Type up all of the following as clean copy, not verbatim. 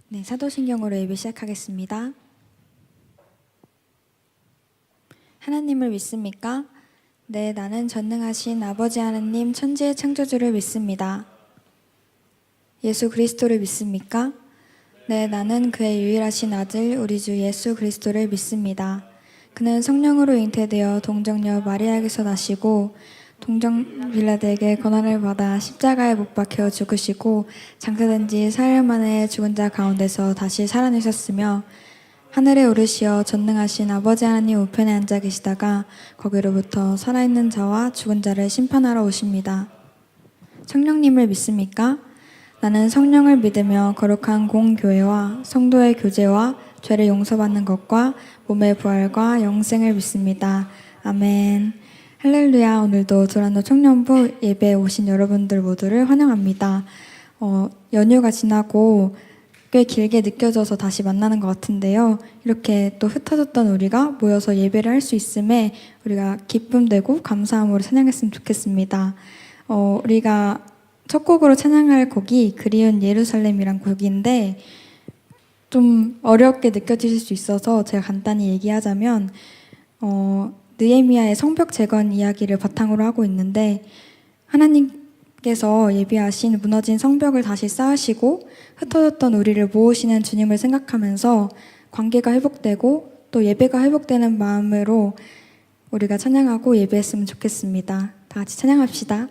네, 사도신경으로 예배 시작하겠습니다. 하나님을 믿습니까? 네, 나는 전능하신 아버지 하나님 천지의 창조주를 믿습니다. 예수 그리스도를 믿습니까? 네, 나는 그의 유일하신 아들 우리 주 예수 그리스도를 믿습니다. 그는 성령으로 잉태되어 동정녀 마리아에게서 나시고 동정 빌라드에게 고난을 받아 십자가에 못 박혀 죽으시고 장사된 지 사흘 만에 죽은 자 가운데서 다시 살아내셨으며 하늘에 오르시어 전능하신 아버지 하나님 우편에 앉아 계시다가 거기로부터 살아있는 자와 죽은 자를 심판하러 오십니다. 성령님을 믿습니까? 나는 성령을 믿으며 거룩한 공교회와 성도의 교제와 죄를 용서받는 것과 몸의 부활과 영생을 믿습니다. 아멘. 할렐루야. 오늘도 두란노 청년부 예배에 오신 여러분들 모두를 환영합니다. 연휴가 지나고 꽤 길게 느껴져서 다시 만나는 것 같은데요. 이렇게 또 흩어졌던 우리가 모여서 예배를 할 수 있음에 우리가 기쁨되고 감사함으로 찬양했으면 좋겠습니다. 우리가 첫 곡으로 찬양할 곡이 그리운 예루살렘이란 곡인데 좀 어렵게 느껴지실 수 있어서 제가 간단히 얘기하자면 느헤미야의 성벽 재건 이야기를 바탕으로 하고 있는데 하나님께서 예비하신 무너진 성벽을 다시 쌓으시고 흩어졌던 우리를 모으시는 주님을 생각하면서 관계가 회복되고 또 예배가 회복되는 마음으로 우리가 찬양하고 예배했으면 좋겠습니다. 다 같이 찬양합시다.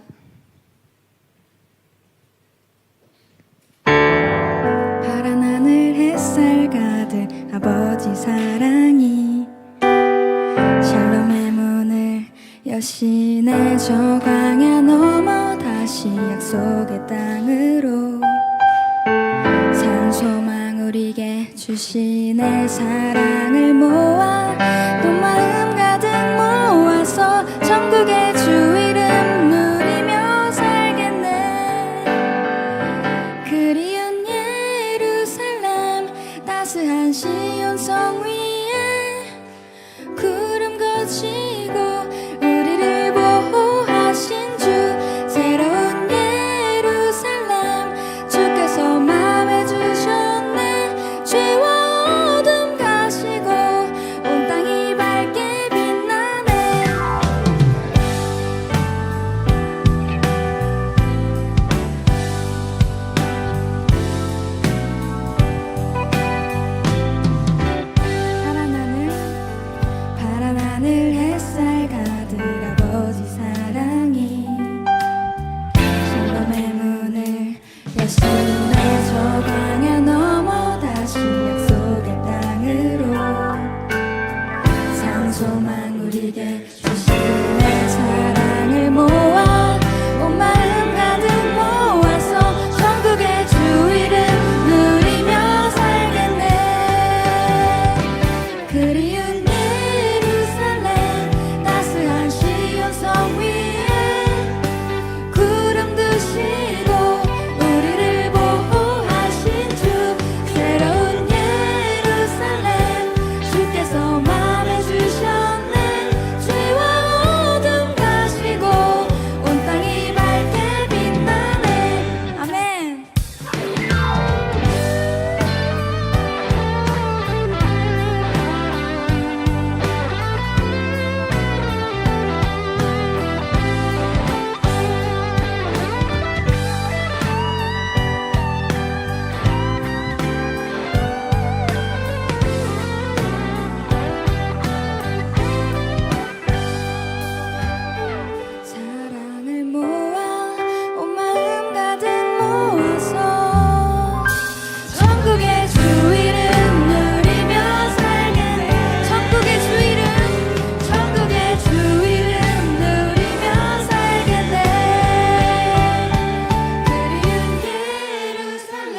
파란 하늘 햇살 가득 아버지 사랑이 샬롬의 문을 여시네 저 광야 넘어 다시 약속의 땅으로 산소망 우리에게 주시네 사랑을 모아 또 마음 가득 모아서 천국의 주 이름 누리며 살겠네. 그리운 예루살렘 따스한 시온 성 위에 구름 거치고 우리를 보호하신 주 새로운 예루살렘 주께서 맘에 주셨네. 죄와 어둠 가시고 온 땅이 밝게 빛나네. 파란 하늘 햇살 가득 아버지 사랑이 샬롬의 문을 여시네 저 광야 넘어 다시 약속의 땅으로 산소망 우리에게 주시네 사랑을 모아 온 마음 가득 모아서 천국의 주 이름 누리며 살겠네. 그리운 예루살렘 따스한 시온 성 위에 구름 드시고 우리를 보호하신 주 새로운 예루살렘 주께서 맘에 주셨네. 죄와 어둠 가시고 온 땅이 밝게 빛나네. 아멘. 사랑을 모아 온 마음 가득 모아서 천국의 주 이름 누리며 살겠네. 천국의 주 이름 누리며 살겠네. 그리운 예루살렘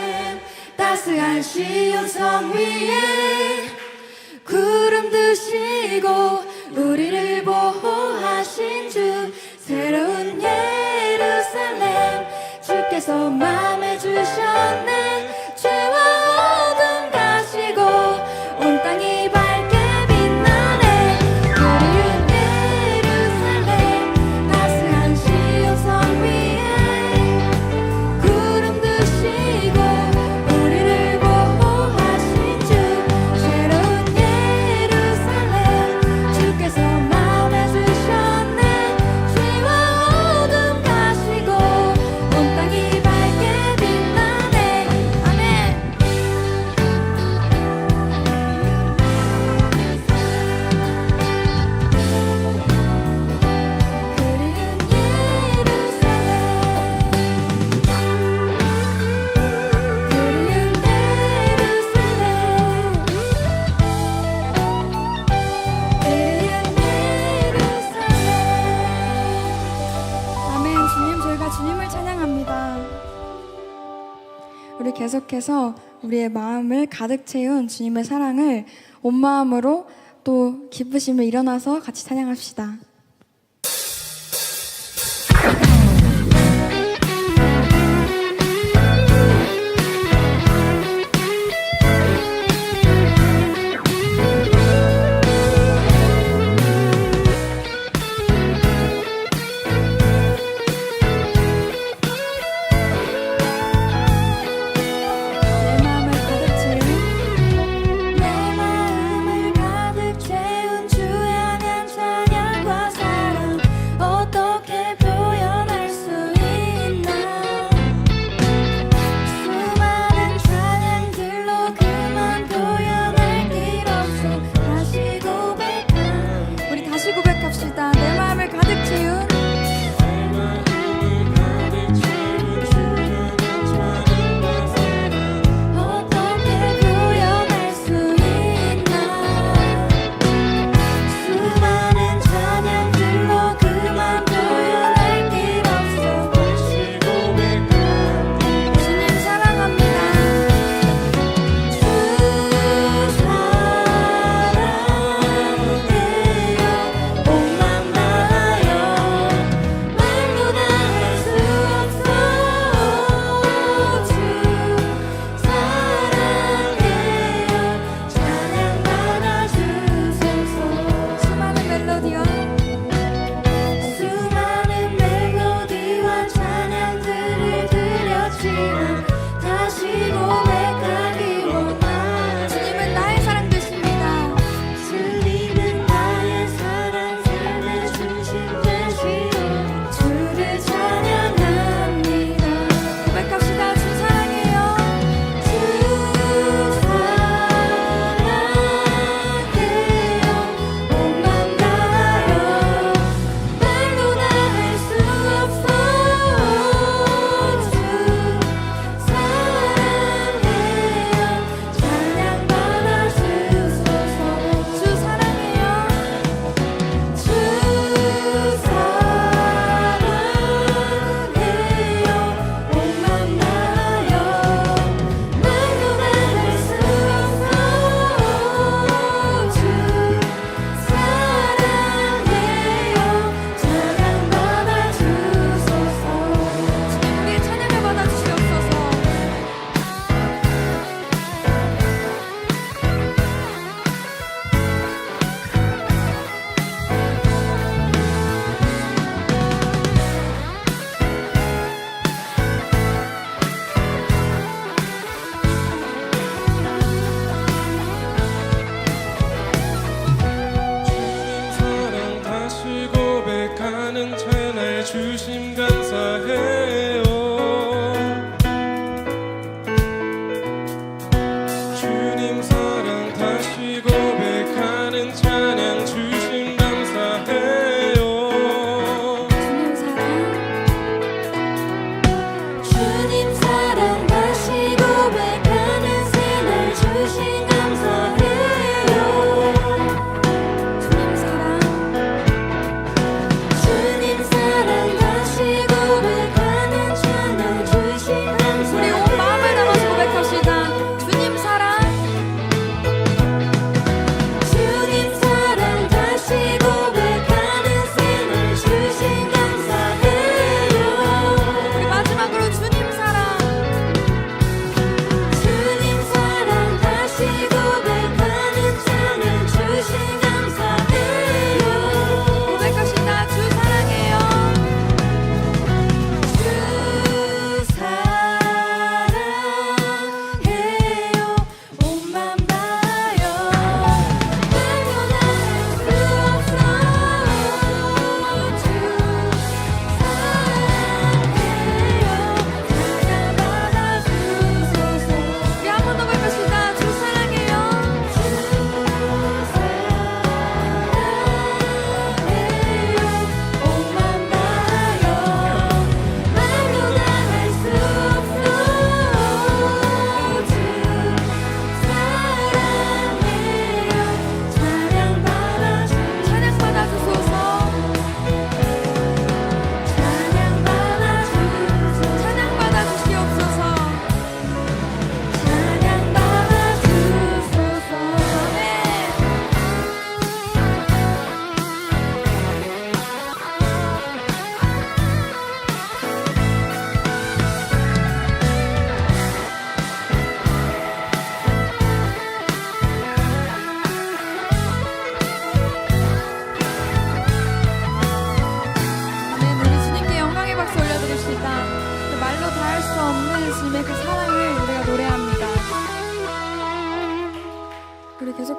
따스한 시온 성 위에 구름 드시고 우리를 보호하신 주 새로운 예루살렘 주께서 맘에 주셨네. 죄와 어둠 가시고 온 땅이 밝게 빛나네. 그리운 예루살렘 따스한 시온 성 위에 구름 드시고 우리를 보호 계속해서 우리의 마음을 가득 채운 주님의 사랑을 온 마음으로 또 기쁘심을 일어나서 같이 찬양합시다. 내 마음을 가득 채운 주의 찬양과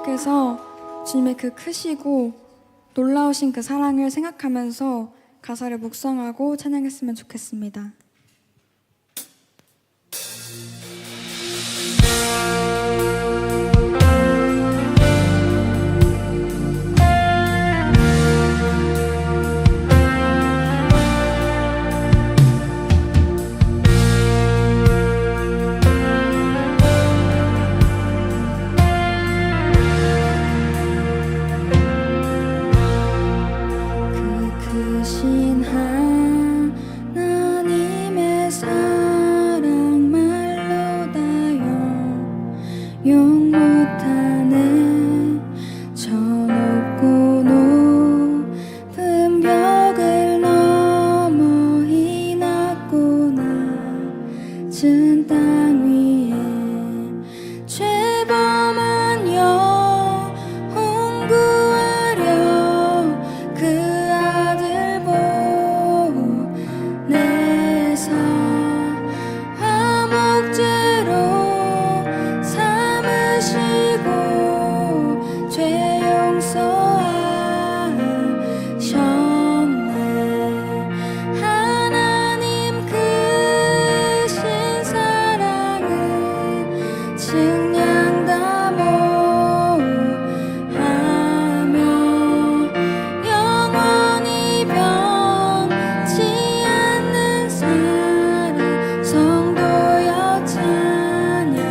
계속해서 주님의 그 크시고 놀라우신 그 사랑을 생각하면서 가사를 묵상하고 찬양했으면 좋겠습니다. 크신 하나님의 사랑 말로 다 용 못하네. 저 높고 높은 벽을 넘어 이 낮고 낮은 땅 위에 죄범한 영혼 구하려 그 아들 보내사 화목제로 삼으시고 죄 용서하셨네. 하나님 크신 사랑은 증량 다 모하며 영원히 변치 않는 사랑 성도여 찬양하세.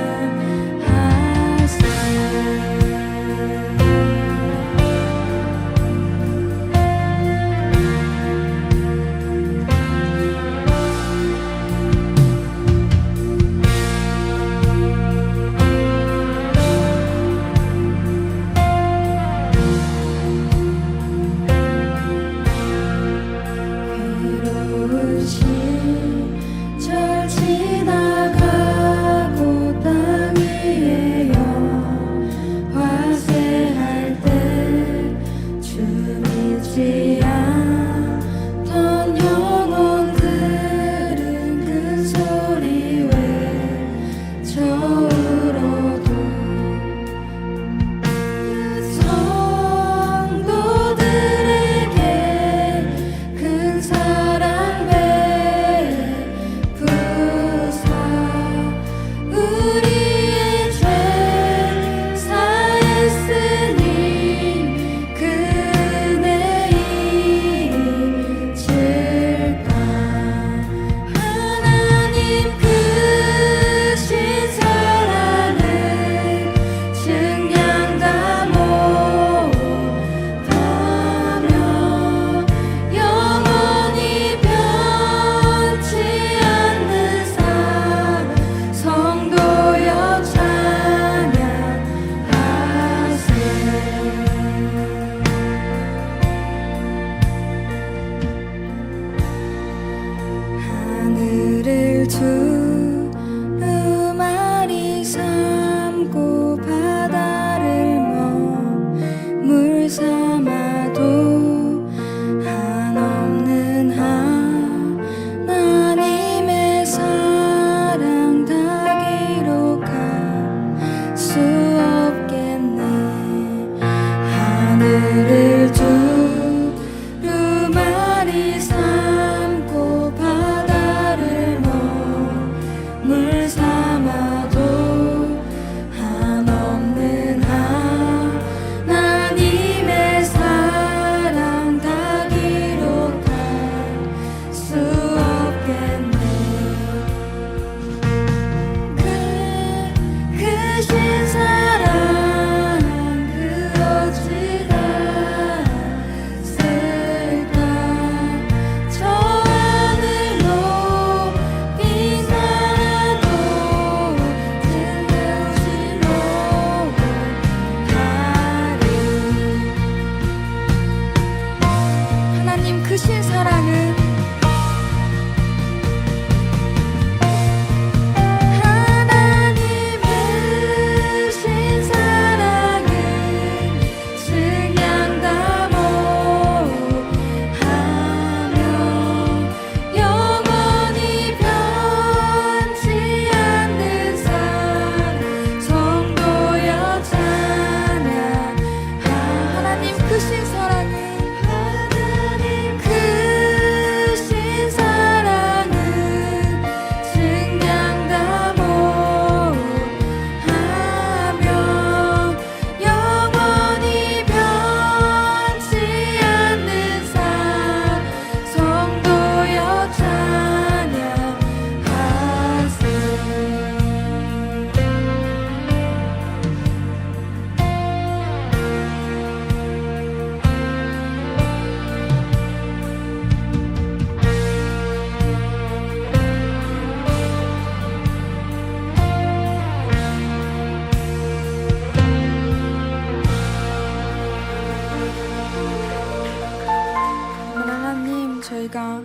저희가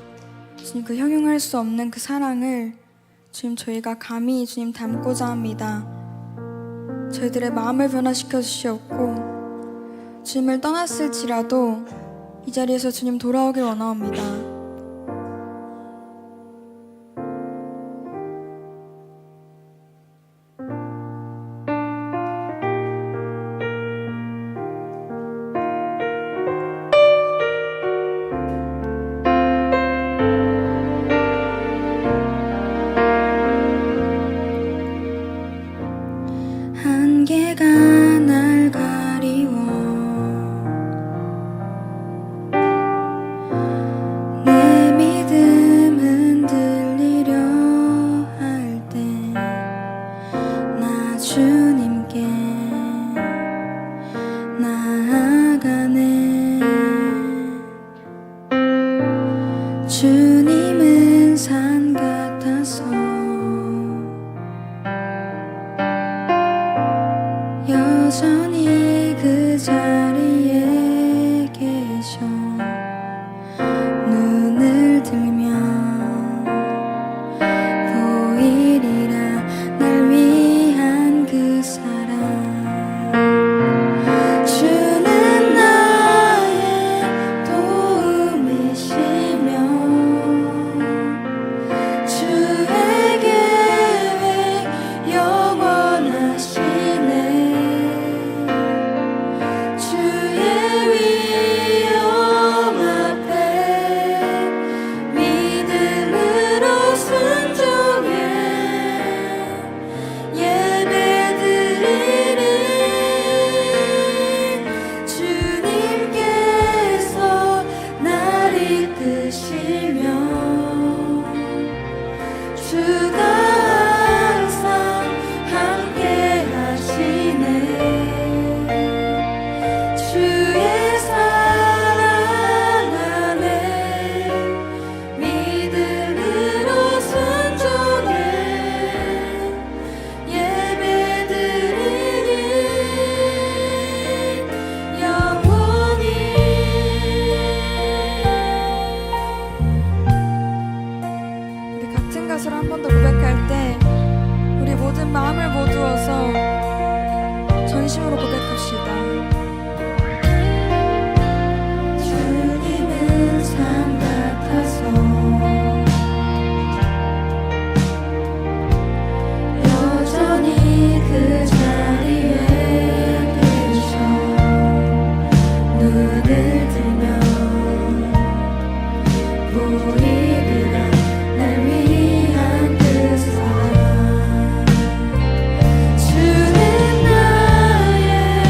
주님 그 형용할 수 없는 그 사랑을 주님 저희가 감히 주님 담고자 합니다. 저희들의 마음을 변화시켜 주시옵고 주님을 떠났을지라도 이 자리에서 주님 돌아오길 원하옵니다. 한계가 날 가리워 내 믿음 흔들리려 할 때 나 주님께 나아가네. 주님은 산 같아서 여전히 그 자리에 계셔. 눈을 들면 보이리라 날 위한 그 사랑. 주는 나의 도움이시며 주의 계획 영원하시네. 주의 위엄 앞에 믿음으로 순종해 예배드리리. 주님께서 날 이끄시며 주가 항상 함께 하시네. 주의 사랑 안에 믿음으로 순종해 예배드리리. 영원히 우리 같은 가수로 한 번 더 고백할 때 우리 모든 마음을 모두어서 전심으로 고백합시다. 주님은 산 같아서 여전히 그 자리에 계셔. 눈을 들면 보이리라 날 위한 그 사랑. 주는 나의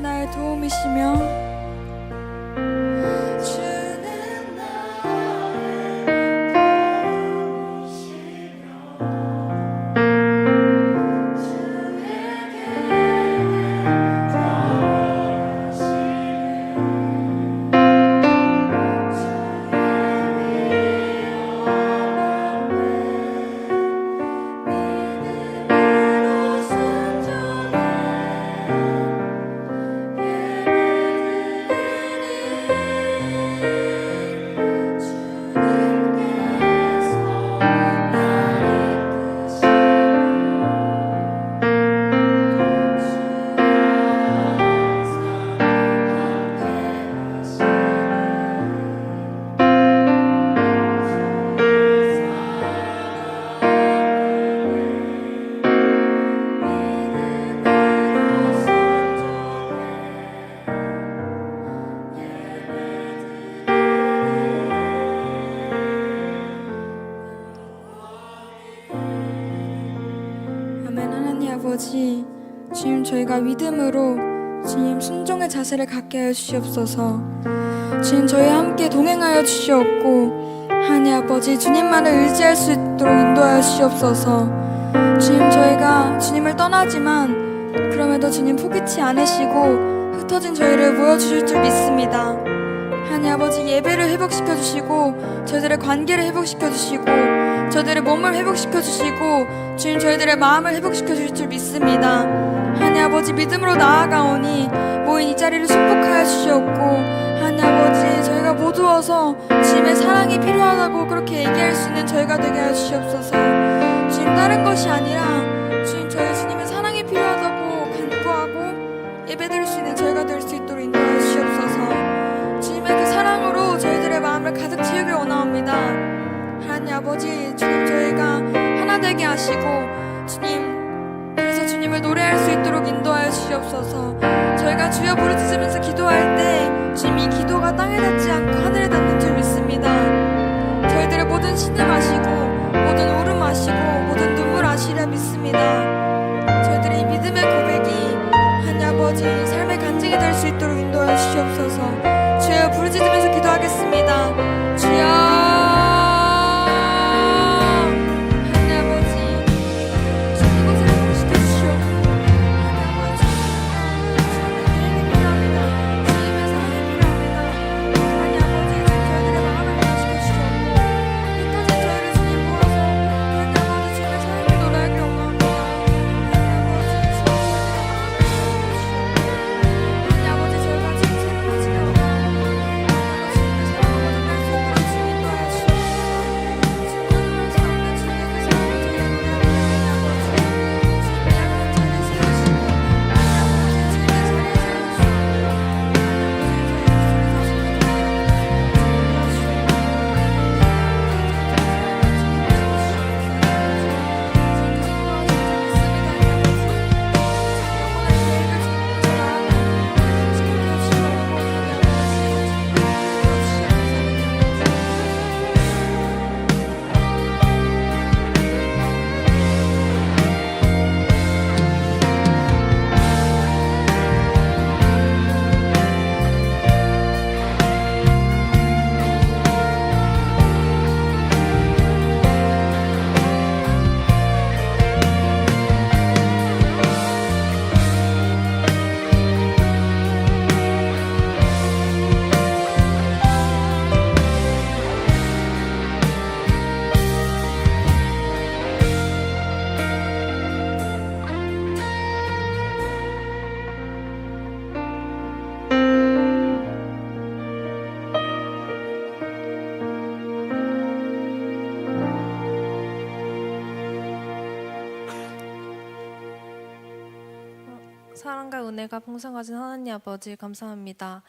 주는 나의 도움이시며 하나님 아버지, 주님 저희가 믿음으로 주님 순종의 자세를 갖게 하여 주시옵소서. 주님 저희와 함께 동행하여 주시옵고 하나님 아버지 주님만을 의지할 수 있도록 인도하여 주시옵소서. 주님 저희가 주님을 떠나지만 그럼에도 주님 포기치 않으시고 흩어진 저희를 모여주실 줄 믿습니다. 하나님 아버지 예배를 회복시켜 주시고 저희들의 관계를 회복시켜 주시고 저희들의 몸을 회복시켜 주시고 주님 저희들의 마음을 회복시켜 주실 줄 믿습니다. 하나님 아버지 믿음으로 나아가오니 모인 이 자리를 축복하여 주시옵고 하나님 아버지 저희가 모두어서 주님의 사랑이 필요하다고 그렇게 얘기할 수 있는 저희가 되게 하여 주시옵소서. 주님 다른 것이 아니라 주님 저희 주님의 사랑이 필요하다고 간구하고 예배드릴 수 있는 저희가 될 수 있도록 인도하여 주시옵소서. 주님의 그 사랑으로 저희들의 마음을 가득 채우길 원하옵니다. 하나님 아버지 주님 저희가 하나 되게 하시고 주님 그래서 주님을 노래할 수 있도록 인도하여 주시옵소서. 저희가 주여 부르짖으면서 기도할 때 주님 이 기도가 땅에 닿지 않고 하늘에 닿는 줄 믿습니다. 저희들의 모든 신음 아시고 모든 울음 아시고 모든 눈물 아시려 믿습니다. 저희들의 이 믿음의 고백이 하나님 아버지 삶의 간증이 될 수 있도록 인도하여 주시옵소서. 주여 부르짖으면서 기도하겠습니다. 주여 사랑과 은혜가 풍성하신 하나님 아버지 감사합니다.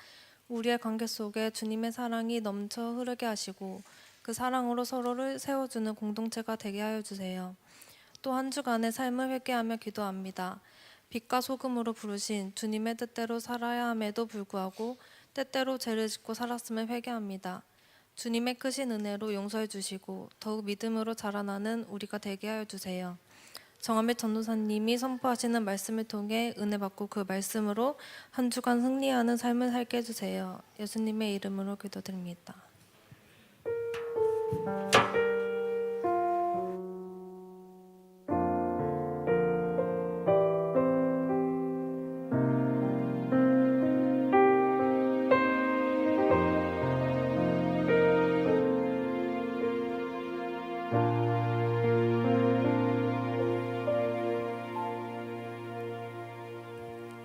우리의 관계 속에 주님의 사랑이 넘쳐 흐르게 하시고 그 사랑으로 서로를 세워주는 공동체가 되게 하여 주세요. 또 한 주간의 삶을 회개하며 기도합니다. 빛과 소금으로 부르신 주님의 뜻대로 살아야 함에도 불구하고 때때로 죄를 짓고 살았음을 회개합니다. 주님의 크신 은혜로 용서해 주시고 더욱 믿음으로 자라나는 우리가 되게 하여 주세요. 정한빛 전도사님이 선포하시는 말씀을 통해 은혜 받고 그 말씀으로 한 주간 승리하는 삶을 살게 해주세요. 예수님의 이름으로 기도드립니다.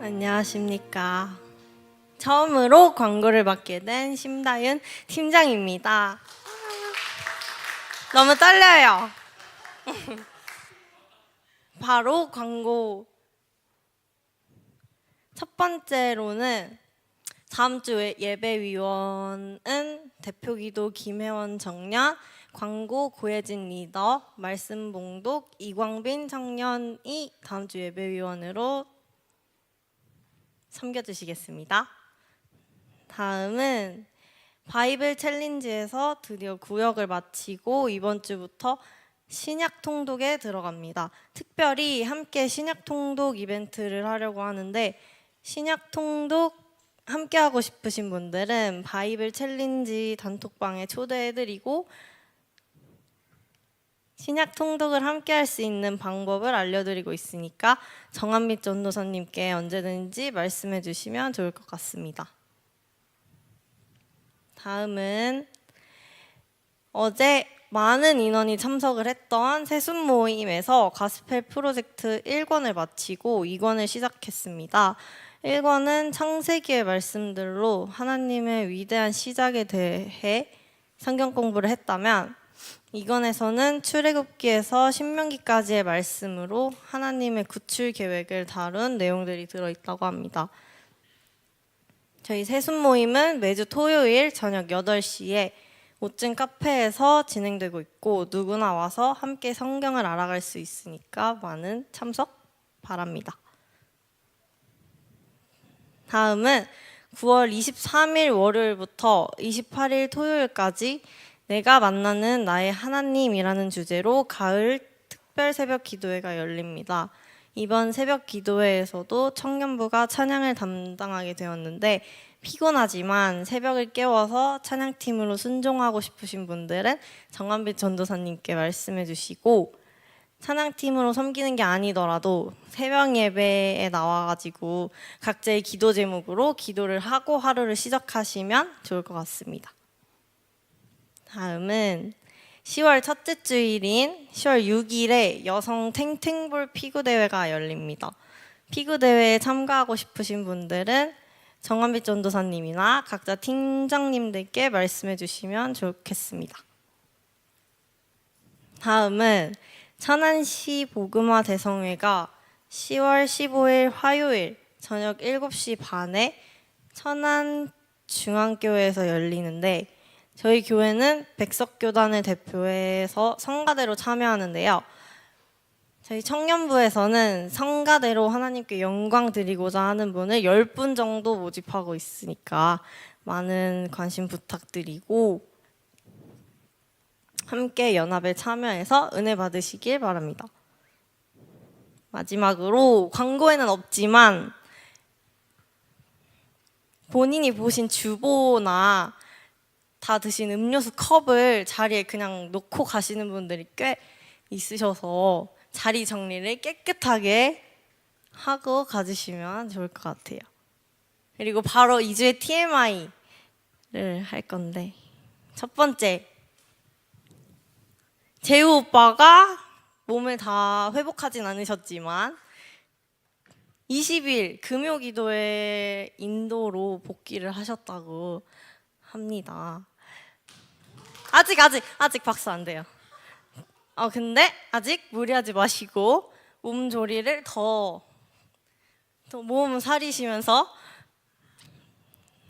안녕하십니까. 처음으로 광고를 맡게 된 심다윤 팀장입니다. 너무 떨려요. 바로 광고. 첫 번째로는 다음 주 예배위원은 대표기도 김혜원 청년, 광고 고혜진 리더, 말씀 봉독 이광빈 청년이 다음 주 예배위원으로 섬겨주시겠습니다. 다음은 바이블 챌린지에서 드디어 구역을 마치고 이번 주부터 신약 통독에 들어갑니다. 특별히 함께 신약 통독 이벤트를 하려고 하는데 신약 통독 함께 하고 싶으신 분들은 바이블 챌린지 단톡방에 초대해드리고 신약 통독을 함께 할 수 있는 방법을 알려드리고 있으니까 정한빛 전도사님께 언제든지 말씀해 주시면 좋을 것 같습니다. 다음은 어제 많은 인원이 참석을 했던 세순 모임에서 가스펠 프로젝트 1권을 마치고 2권을 시작했습니다. 1권은 창세기의 말씀들로 하나님의 위대한 시작에 대해 성경 공부를 했다면 2권에서는 출애굽기에서 신명기까지의 말씀으로 하나님의 구출 계획을 다룬 내용들이 들어있다고 합니다. 저희 세순 모임은 매주 토요일 저녁 8시에 5층 카페에서 진행되고 있고 누구나 와서 함께 성경을 알아갈 수 있으니까 많은 참석 바랍니다. 다음은 9월 23일 월요일부터 28일 토요일까지 내가 만나는 나의 하나님이라는 주제로 가을 특별 새벽 기도회가 열립니다. 이번 새벽 기도회에서도 청년부가 찬양을 담당하게 되었는데 피곤하지만 새벽을 깨워서 찬양팀으로 순종하고 싶으신 분들은 정한빛 전도사님께 말씀해 주시고 찬양팀으로 섬기는 게 아니더라도 새벽 예배에 나와가지고 각자의 기도 제목으로 기도를 하고 하루를 시작하시면 좋을 것 같습니다. 다음은 10월 첫째 주일인 10월 6일에 여성 탱탱볼 피구대회가 열립니다. 피구대회에 참가하고 싶으신 분들은 정한빛 전도사님이나 각자 팀장님들께 말씀해 주시면 좋겠습니다. 다음은 천안시 복음화 대성회가 10월 15일 화요일 저녁 7시 반에 천안중앙교회에서 열리는데 저희 교회는 백석교단을 대표해서 성가대로 참여하는데요. 저희 청년부에서는 성가대로 하나님께 영광 드리고자 하는 분을 10분 정도 모집하고 있으니까 많은 관심 부탁드리고 함께 연합에 참여해서 은혜 받으시길 바랍니다. 마지막으로 광고에는 없지만 본인이 보신 주보나 다 드신 음료수 컵을 자리에 그냥 놓고 가시는 분들이 꽤 있으셔서 자리 정리를 깨끗하게 하고 가주시면 좋을 것 같아요. 그리고 바로 2주의 TMI를 할 건데 첫 번째, 재우 오빠가 몸을 다 회복하진 않으셨지만 20일 금요기도회 인도로 복귀를 하셨다고 합니다. 아직 박수 안 돼요. 근데 아직 무리하지 마시고 몸조리를 더 몸 사리시면서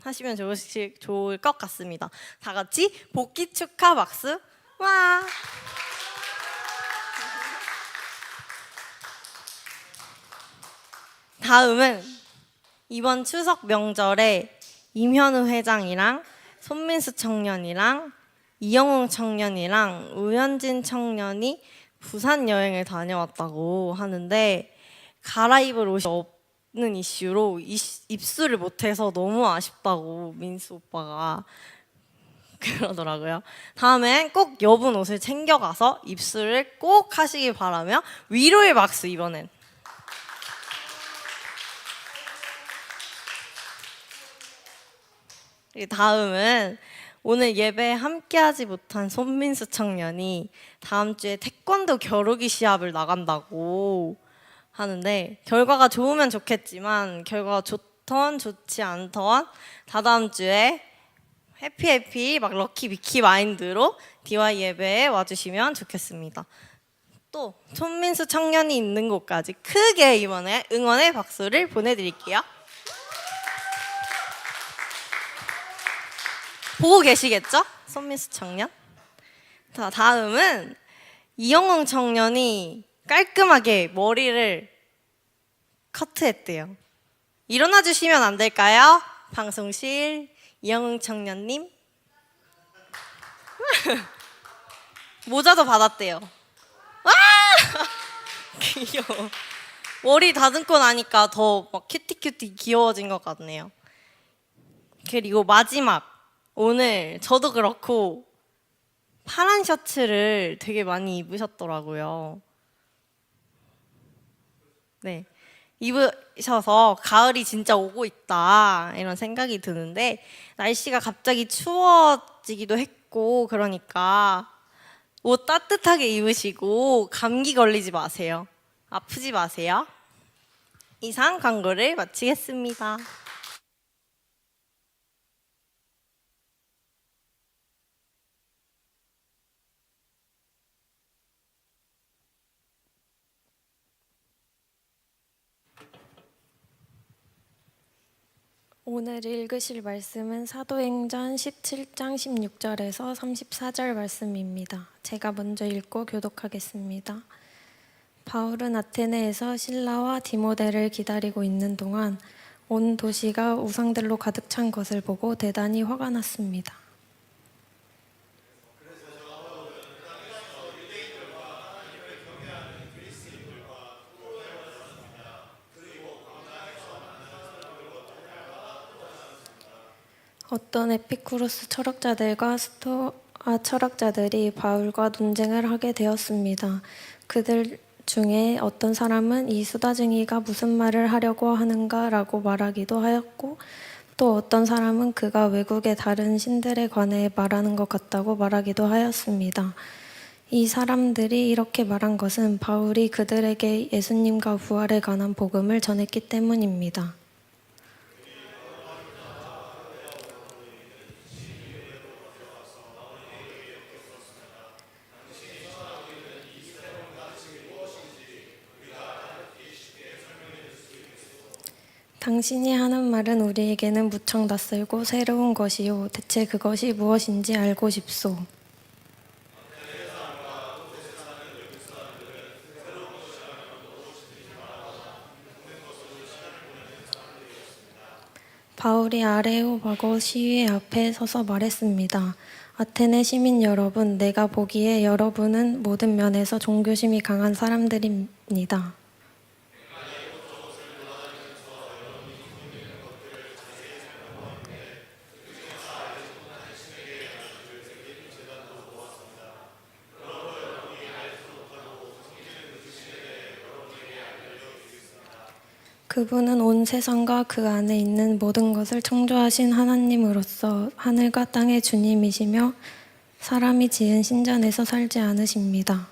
하시면 좋을 것 같습니다. 다 같이 복귀 축하 박수. 와! 다음은 이번 추석 명절에 임현우 회장이랑 손민수 청년이랑 이영웅 청년이랑 우현진 청년이 부산 여행을 다녀왔다고 하는데 갈아입을 옷이 없는 이슈로 입수를 못해서 너무 아쉽다고 민수 오빠가 그러더라고요. 다음엔 꼭 여분 옷을 챙겨가서 입수를 꼭 하시길 바라며 위로의 박수 이번엔. 다음은 오늘 예배에 함께하지 못한 손민수 청년이 다음 주에 태권도 겨루기 시합을 나간다고 하는데 결과가 좋으면 좋겠지만 결과가 좋던 좋지 않던 다다음 주에 해피 막 럭키 미키 마인드로 DY 예배에 와주시면 좋겠습니다. 또 손민수 청년이 있는 곳까지 크게 이번에 응원의 박수를 보내드릴게요. 보고 계시겠죠? 손민수 청년. 자, 다음은 이영웅 청년이 깔끔하게 머리를 커트했대요. 일어나 주시면 안 될까요? 방송실 이영웅 청년님. 모자도 받았대요. 와! 귀여워. 머리 다듬고 나니까 더 막 큐티 귀여워진 것 같네요. 그리고 마지막. 오늘 저도 그렇고 파란 셔츠를 되게 많이 입으셨더라고요. 네, 입으셔서 가을이 진짜 오고 있다 이런 생각이 드는데 날씨가 갑자기 추워지기도 했고 그러니까 옷 따뜻하게 입으시고 감기 걸리지 마세요. 아프지 마세요. 이상 광고를 마치겠습니다. 오늘 읽으실 말씀은 사도행전 17장 16절에서 34절 말씀입니다. 제가 먼저 읽고 교독하겠습니다. 바울은 아테네에서 실라와 디모데를 기다리고 있는 동안 온 도시가 우상들로 가득 찬 것을 보고 대단히 화가 났습니다. 어떤 에피쿠로스 철학자들과 스토아 철학자들이 바울과 논쟁을 하게 되었습니다. 그들 중에 어떤 사람은 이 수다쟁이가 무슨 말을 하려고 하는가라고 말하기도 하였고 또 어떤 사람은 그가 외국의 다른 신들에 관해 말하는 것 같다고 말하기도 하였습니다. 이 사람들이 이렇게 말한 것은 바울이 그들에게 예수님과 부활에 관한 복음을 전했기 때문입니다. 당신이 하는 말은 우리에게는 무척 낯설고 새로운 것이요. 대체 그것이 무엇인지 알고 싶소. 바울이 아레오바고 시위 앞에 서서 말했습니다. 아테네 시민 여러분, 내가 보기에 여러분은 모든 면에서 종교심이 강한 사람들입니다. 그분은 온 세상과 그 안에 있는 모든 것을 창조하신 하나님으로서 하늘과 땅의 주님이시며 사람이 지은 신전에서 살지 않으십니다.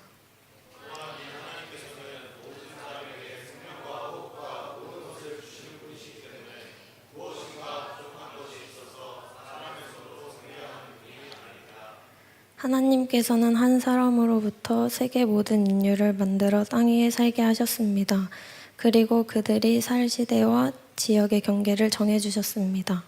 하나님께서는 한 사람으로부터 세계 모든 인류를 만들어 땅 위에 살게 하셨습니다. 그리고 그들이 살 시대와 지역의 경계를 정해주셨습니다.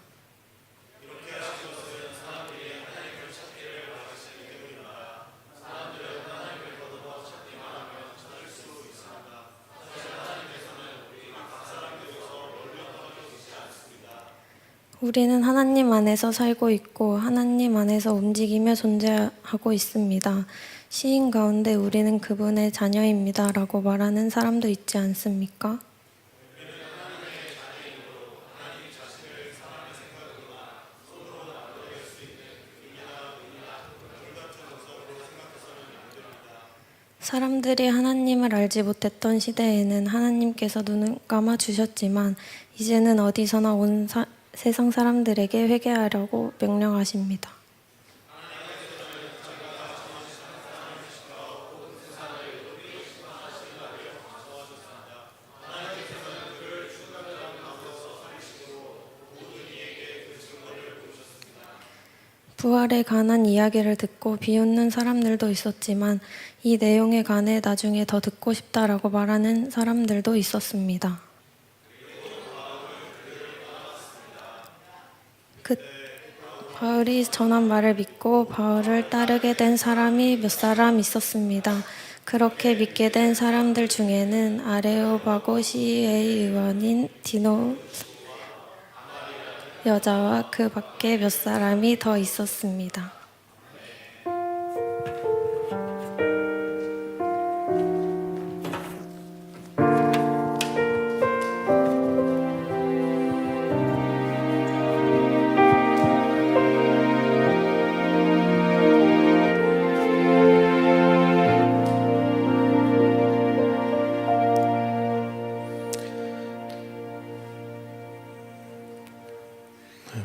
우리는 하나님 안에서 살고 있고 하나님 안에서 움직이며 존재하고 있습니다. 시인 가운데 우리는 그분의 자녀입니다 라고 말하는 사람도 있지 않습니까? 사람들이 하나님을 알지 못했던 시대에는 하나님께서 눈을 감아 주셨지만 이제는 어디서나 온 세상 사람들에게 회개하라고 명령하십니다. 부활에 관한 이야기를 듣고 비웃는 사람들도 있었지만 이 내용에 관해 나중에 더 듣고 싶다라고 말하는 사람들도 있었습니다. 바울이 전한 말을 믿고 바울을 따르게 된 사람이 몇 사람 있었습니다. 그렇게 믿게 된 사람들 중에는 아레오바고 시의 의원인 디노 여자와 그 밖에 몇 사람이 더 있었습니다.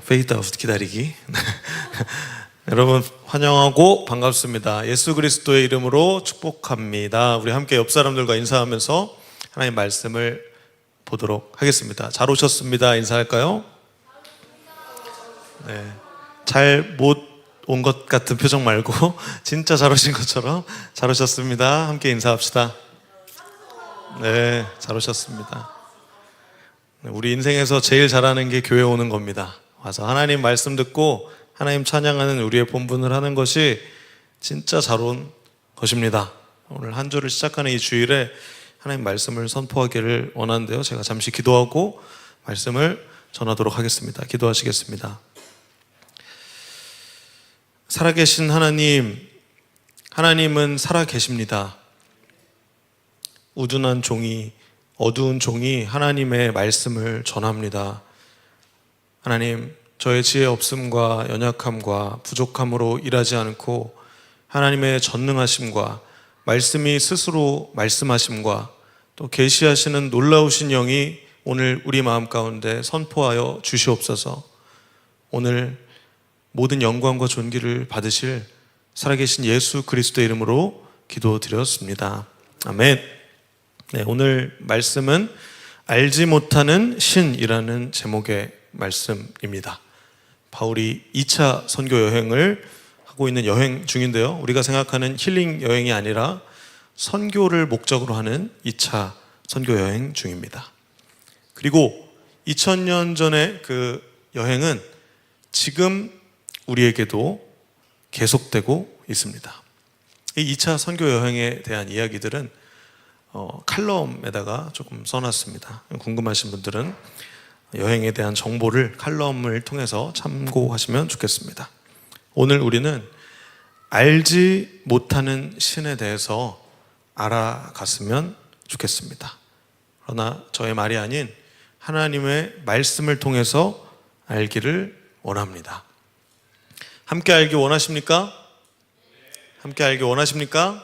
페이드아웃 기다리기. 여러분 환영하고 반갑습니다. 예수 그리스도의 이름으로 축복합니다. 우리 함께 옆 사람들과 인사하면서 하나님의 말씀을 보도록 하겠습니다. 잘 오셨습니다. 인사할까요? 네. 잘 못 온 것 같은 표정 말고 진짜 잘 오신 것처럼 잘 오셨습니다. 함께 인사합시다. 네, 잘 오셨습니다. 우리 인생에서 제일 잘하는 게 교회 오는 겁니다. 와서 하나님 말씀 듣고 하나님 찬양하는 우리의 본분을 하는 것이 진짜 잘 온 것입니다. 오늘 한 주를 시작하는 이 주일에 하나님 말씀을 선포하기를 원하는데요. 제가 잠시 기도하고 말씀을 전하도록 하겠습니다. 기도하시겠습니다. 살아계신 하나님, 하나님은 살아계십니다. 우둔한 종이, 어두운 종이 하나님의 말씀을 전합니다. 하나님, 저의 지혜 없음과 연약함과 부족함으로 일하지 않고 하나님의 전능하심과 말씀이 스스로 말씀하심과 또 계시하시는 놀라우신 영이 오늘 우리 마음 가운데 선포하여 주시옵소서. 오늘 모든 영광과 존귀를 받으실 살아계신 예수 그리스도의 이름으로 기도드렸습니다. 아멘. 네, 오늘 말씀은 알지 못하는 신이라는 제목의 말씀입니다. 바울이 2차 선교 여행을 하고 있는 여행 중인데요. 우리가 생각하는 힐링 여행이 아니라 선교를 목적으로 하는 2차 선교 여행 중입니다. 그리고 2000년 전의 그 여행은 지금 우리에게도 계속되고 있습니다. 이 2차 선교 여행에 대한 이야기들은 칼럼에다가 조금 써놨습니다. 궁금하신 분들은 여행에 대한 정보를 칼럼을 통해서 참고하시면 좋겠습니다. 오늘 우리는 알지 못하는 신에 대해서 알아갔으면 좋겠습니다. 그러나 저의 말이 아닌 하나님의 말씀을 통해서 알기를 원합니다. 함께 알기 원하십니까? 함께 알기 원하십니까?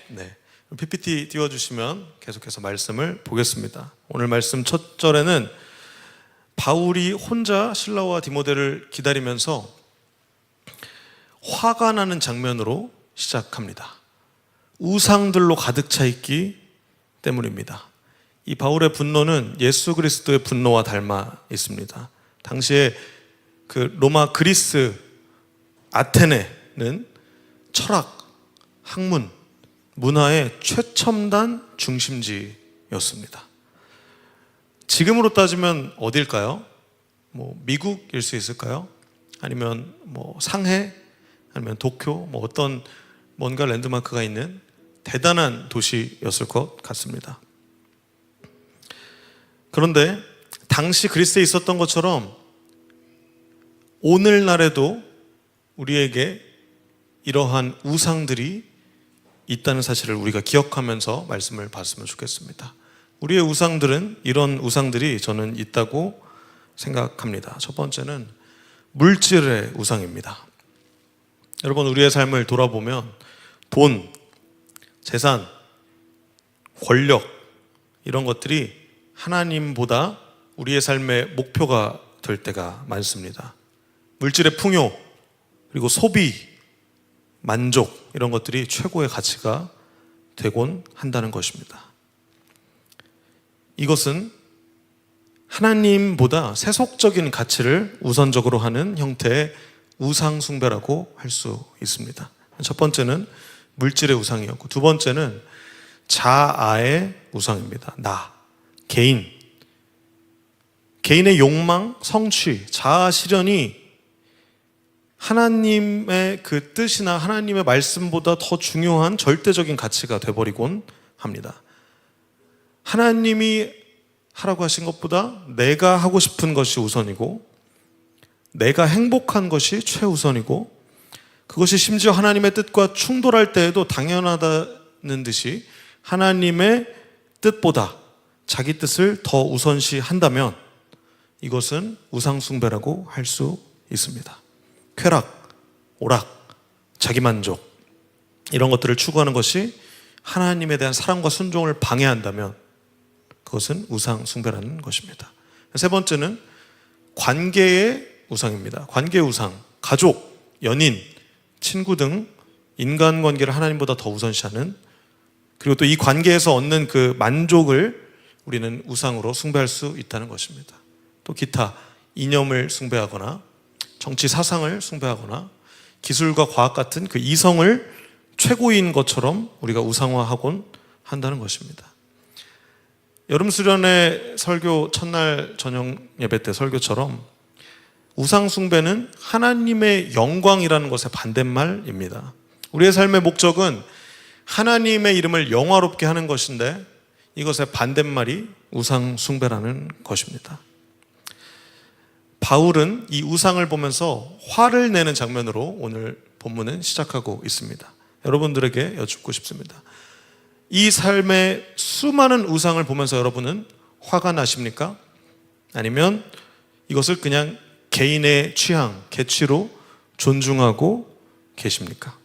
네. PPT 띄워주시면 계속해서 말씀을 보겠습니다. 오늘 말씀 첫 절에는 바울이 혼자 실라와 디모데를 기다리면서 화가 나는 장면으로 시작합니다. 우상들로 가득 차 있기 때문입니다. 이 바울의 분노는 예수 그리스도의 분노와 닮아 있습니다. 당시에 그 로마 그리스 아테네는 철학, 학문, 문화의 최첨단 중심지였습니다. 지금으로 따지면 어딜까요? 미국일 수 있을까요? 아니면 상해? 아니면 도쿄? 어떤 뭔가 랜드마크가 있는 대단한 도시였을 것 같습니다. 그런데 당시 그리스에 있었던 것처럼 오늘날에도 우리에게 이러한 우상들이 있다는 사실을 우리가 기억하면서 말씀을 봤으면 좋겠습니다. 우리의 우상들은, 이런 우상들이 저는 있다고 생각합니다. 첫 번째는 물질의 우상입니다. 여러분, 우리의 삶을 돌아보면 돈, 재산, 권력, 이런 것들이 하나님보다 우리의 삶의 목표가 될 때가 많습니다. 물질의 풍요, 그리고 소비, 만족, 이런 것들이 최고의 가치가 되곤 한다는 것입니다. 이것은 하나님보다 세속적인 가치를 우선적으로 하는 형태의 우상 숭배라고 할 수 있습니다. 첫 번째는 물질의 우상이었고, 두 번째는 자아의 우상입니다. 나, 개인의 욕망, 성취, 자아 실현이 하나님의 그 뜻이나 하나님의 말씀보다 더 중요한 절대적인 가치가 되어버리곤 합니다. 하나님이 하라고 하신 것보다 내가 하고 싶은 것이 우선이고, 내가 행복한 것이 최우선이고, 그것이 심지어 하나님의 뜻과 충돌할 때에도 당연하다는 듯이 하나님의 뜻보다 자기 뜻을 더 우선시한다면 이것은 우상숭배라고 할 수 있습니다. 쾌락, 오락, 자기만족, 이런 것들을 추구하는 것이 하나님에 대한 사랑과 순종을 방해한다면 그것은 우상숭배라는 것입니다. 세 번째는 관계의 우상입니다. 관계의 우상, 가족, 연인, 친구 등 인간관계를 하나님보다 더 우선시하는, 그리고 또 이 관계에서 얻는 그 만족을 우리는 우상으로 숭배할 수 있다는 것입니다. 또 기타 이념을 숭배하거나 정치 사상을 숭배하거나 기술과 과학 같은 그 이성을 최고인 것처럼 우리가 우상화하곤 한다는 것입니다. 여름 수련회 설교 첫날 저녁 예배 때 설교처럼 우상 숭배는 하나님의 영광이라는 것의 반대말입니다. 우리의 삶의 목적은 하나님의 이름을 영화롭게 하는 것인데 이것의 반대말이 우상 숭배라는 것입니다. 바울은 이 우상을 보면서 화를 내는 장면으로 오늘 본문은 시작하고 있습니다. 여러분들에게 여쭙고 싶습니다. 이 삶의 수많은 우상을 보면서 여러분은 화가 나십니까? 아니면 이것을 그냥 개인의 취향, 개취로 존중하고 계십니까?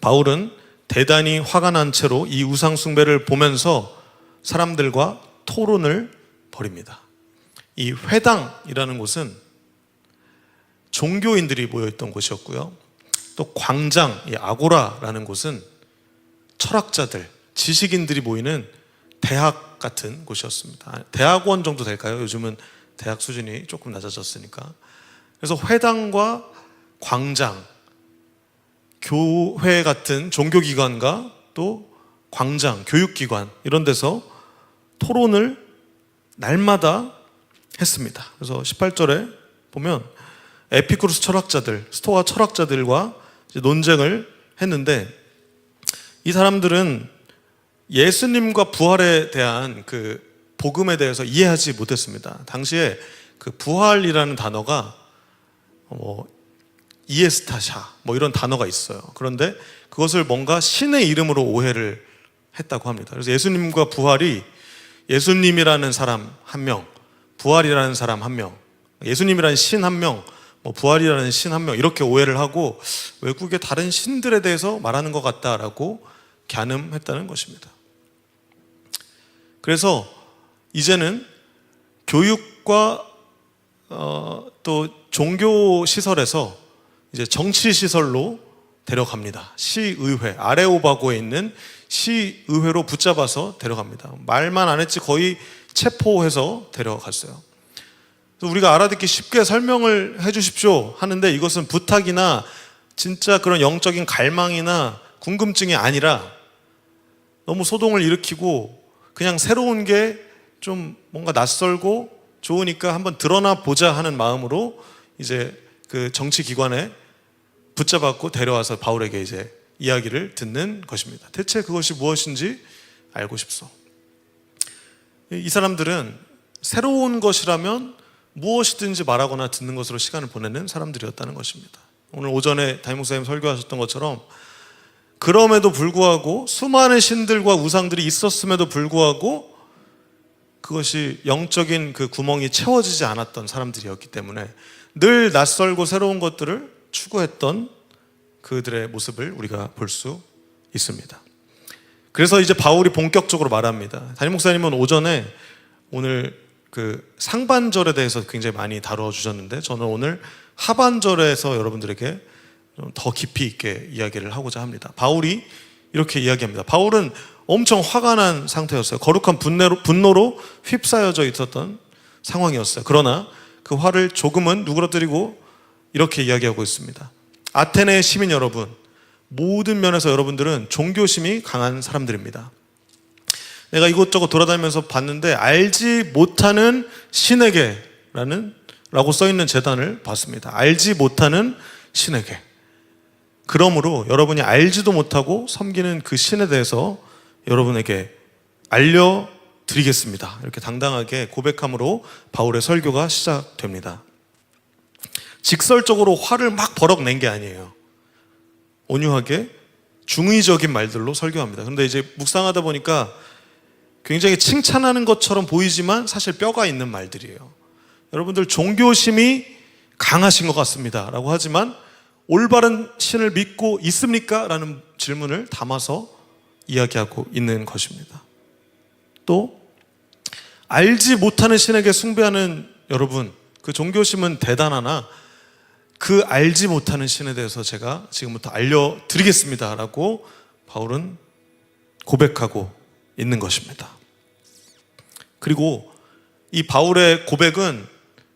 바울은 대단히 화가 난 채로 이 우상 숭배를 보면서 사람들과 토론을 벌입니다. 이 회당이라는 곳은 종교인들이 모여있던 곳이었고요. 또 광장, 이 아고라라는 곳은 철학자들, 지식인들이 모이는 대학 같은 곳이었습니다. 대학원 정도 될까요? 요즘은 대학 수준이 조금 낮아졌으니까. 그래서 회당과 광장, 교회 같은 종교기관과 또 광장, 교육기관, 이런 데서 토론을 날마다 했습니다. 그래서 18절에 보면 에피쿠로스 철학자들, 스토아 철학자들과 논쟁을 했는데, 이 사람들은 예수님과 부활에 대한 그 복음에 대해서 이해하지 못했습니다. 당시에 그 부활이라는 단어가 이에스타샤 이런 단어가 있어요. 그런데 그것을 뭔가 신의 이름으로 오해를 했다고 합니다. 그래서 예수님과 부활이 예수님이라는 사람 한 명, 부활이라는 사람 한 명, 예수님이라는 신 한 명, 부활이라는 신 한 명, 이렇게 오해를 하고 외국의 다른 신들에 대해서 말하는 것 같다라고 갸름했다는 것입니다. 그래서 이제는 교육과 또 종교 시설에서 이제 정치 시설로 데려갑니다. 시의회, 아레오바고에 있는 시의회로 붙잡아서 데려갑니다. 말만 안 했지 거의 체포해서 데려갔어요. 우리가 알아듣기 쉽게 설명을 해 주십시오 하는데, 이것은 부탁이나 진짜 그런 영적인 갈망이나 궁금증이 아니라 너무 소동을 일으키고 그냥 새로운 게 좀 뭔가 낯설고 좋으니까 한번 드러나 보자 하는 마음으로 이제 그 정치기관에 붙잡았고 데려와서 바울에게 이제 이야기를 듣는 것입니다. 대체 그것이 무엇인지 알고 싶소. 이 사람들은 새로운 것이라면 무엇이든지 말하거나 듣는 것으로 시간을 보내는 사람들이었다는 것입니다. 오늘 오전에 담임 목사님 설교하셨던 것처럼 그럼에도 불구하고 수많은 신들과 우상들이 있었음에도 불구하고 그것이 영적인 그 구멍이 채워지지 않았던 사람들이었기 때문에 늘 낯설고 새로운 것들을 추구했던 그들의 모습을 우리가 볼 수 있습니다. 그래서 이제 바울이 본격적으로 말합니다. 담임 목사님은 오전에 오늘 그 상반절에 대해서 굉장히 많이 다뤄주셨는데 저는 오늘 하반절에서 여러분들에게 더 깊이 있게 이야기를 하고자 합니다. 바울이 이렇게 이야기합니다. 바울은 엄청 화가 난 상태였어요. 거룩한 분노로 휩싸여져 있었던 상황이었어요. 그러나 그 화를 조금은 누그러뜨리고 이렇게 이야기하고 있습니다. 아테네 시민 여러분, 모든 면에서 여러분들은 종교심이 강한 사람들입니다. 내가 이곳저곳 돌아다니면서 봤는데 알지 못하는 신에게라는 라고 써있는 제단을 봤습니다. 알지 못하는 신에게. 그러므로 여러분이 알지도 못하고 섬기는 그 신에 대해서 여러분에게 알려드리겠습니다. 이렇게 당당하게 고백함으로 바울의 설교가 시작됩니다. 직설적으로 화를 막 버럭 낸 게 아니에요. 온유하게 중의적인 말들로 설교합니다. 그런데 이제 묵상하다 보니까 굉장히 칭찬하는 것처럼 보이지만 사실 뼈가 있는 말들이에요. 여러분들 종교심이 강하신 것 같습니다 라고 하지만 올바른 신을 믿고 있습니까? 라는 질문을 담아서 이야기하고 있는 것입니다. 또 알지 못하는 신에게 숭배하는 여러분, 그 종교심은 대단하나 그 알지 못하는 신에 대해서 제가 지금부터 알려드리겠습니다 라고 바울은 고백하고 있는 것입니다. 그리고 이 바울의 고백은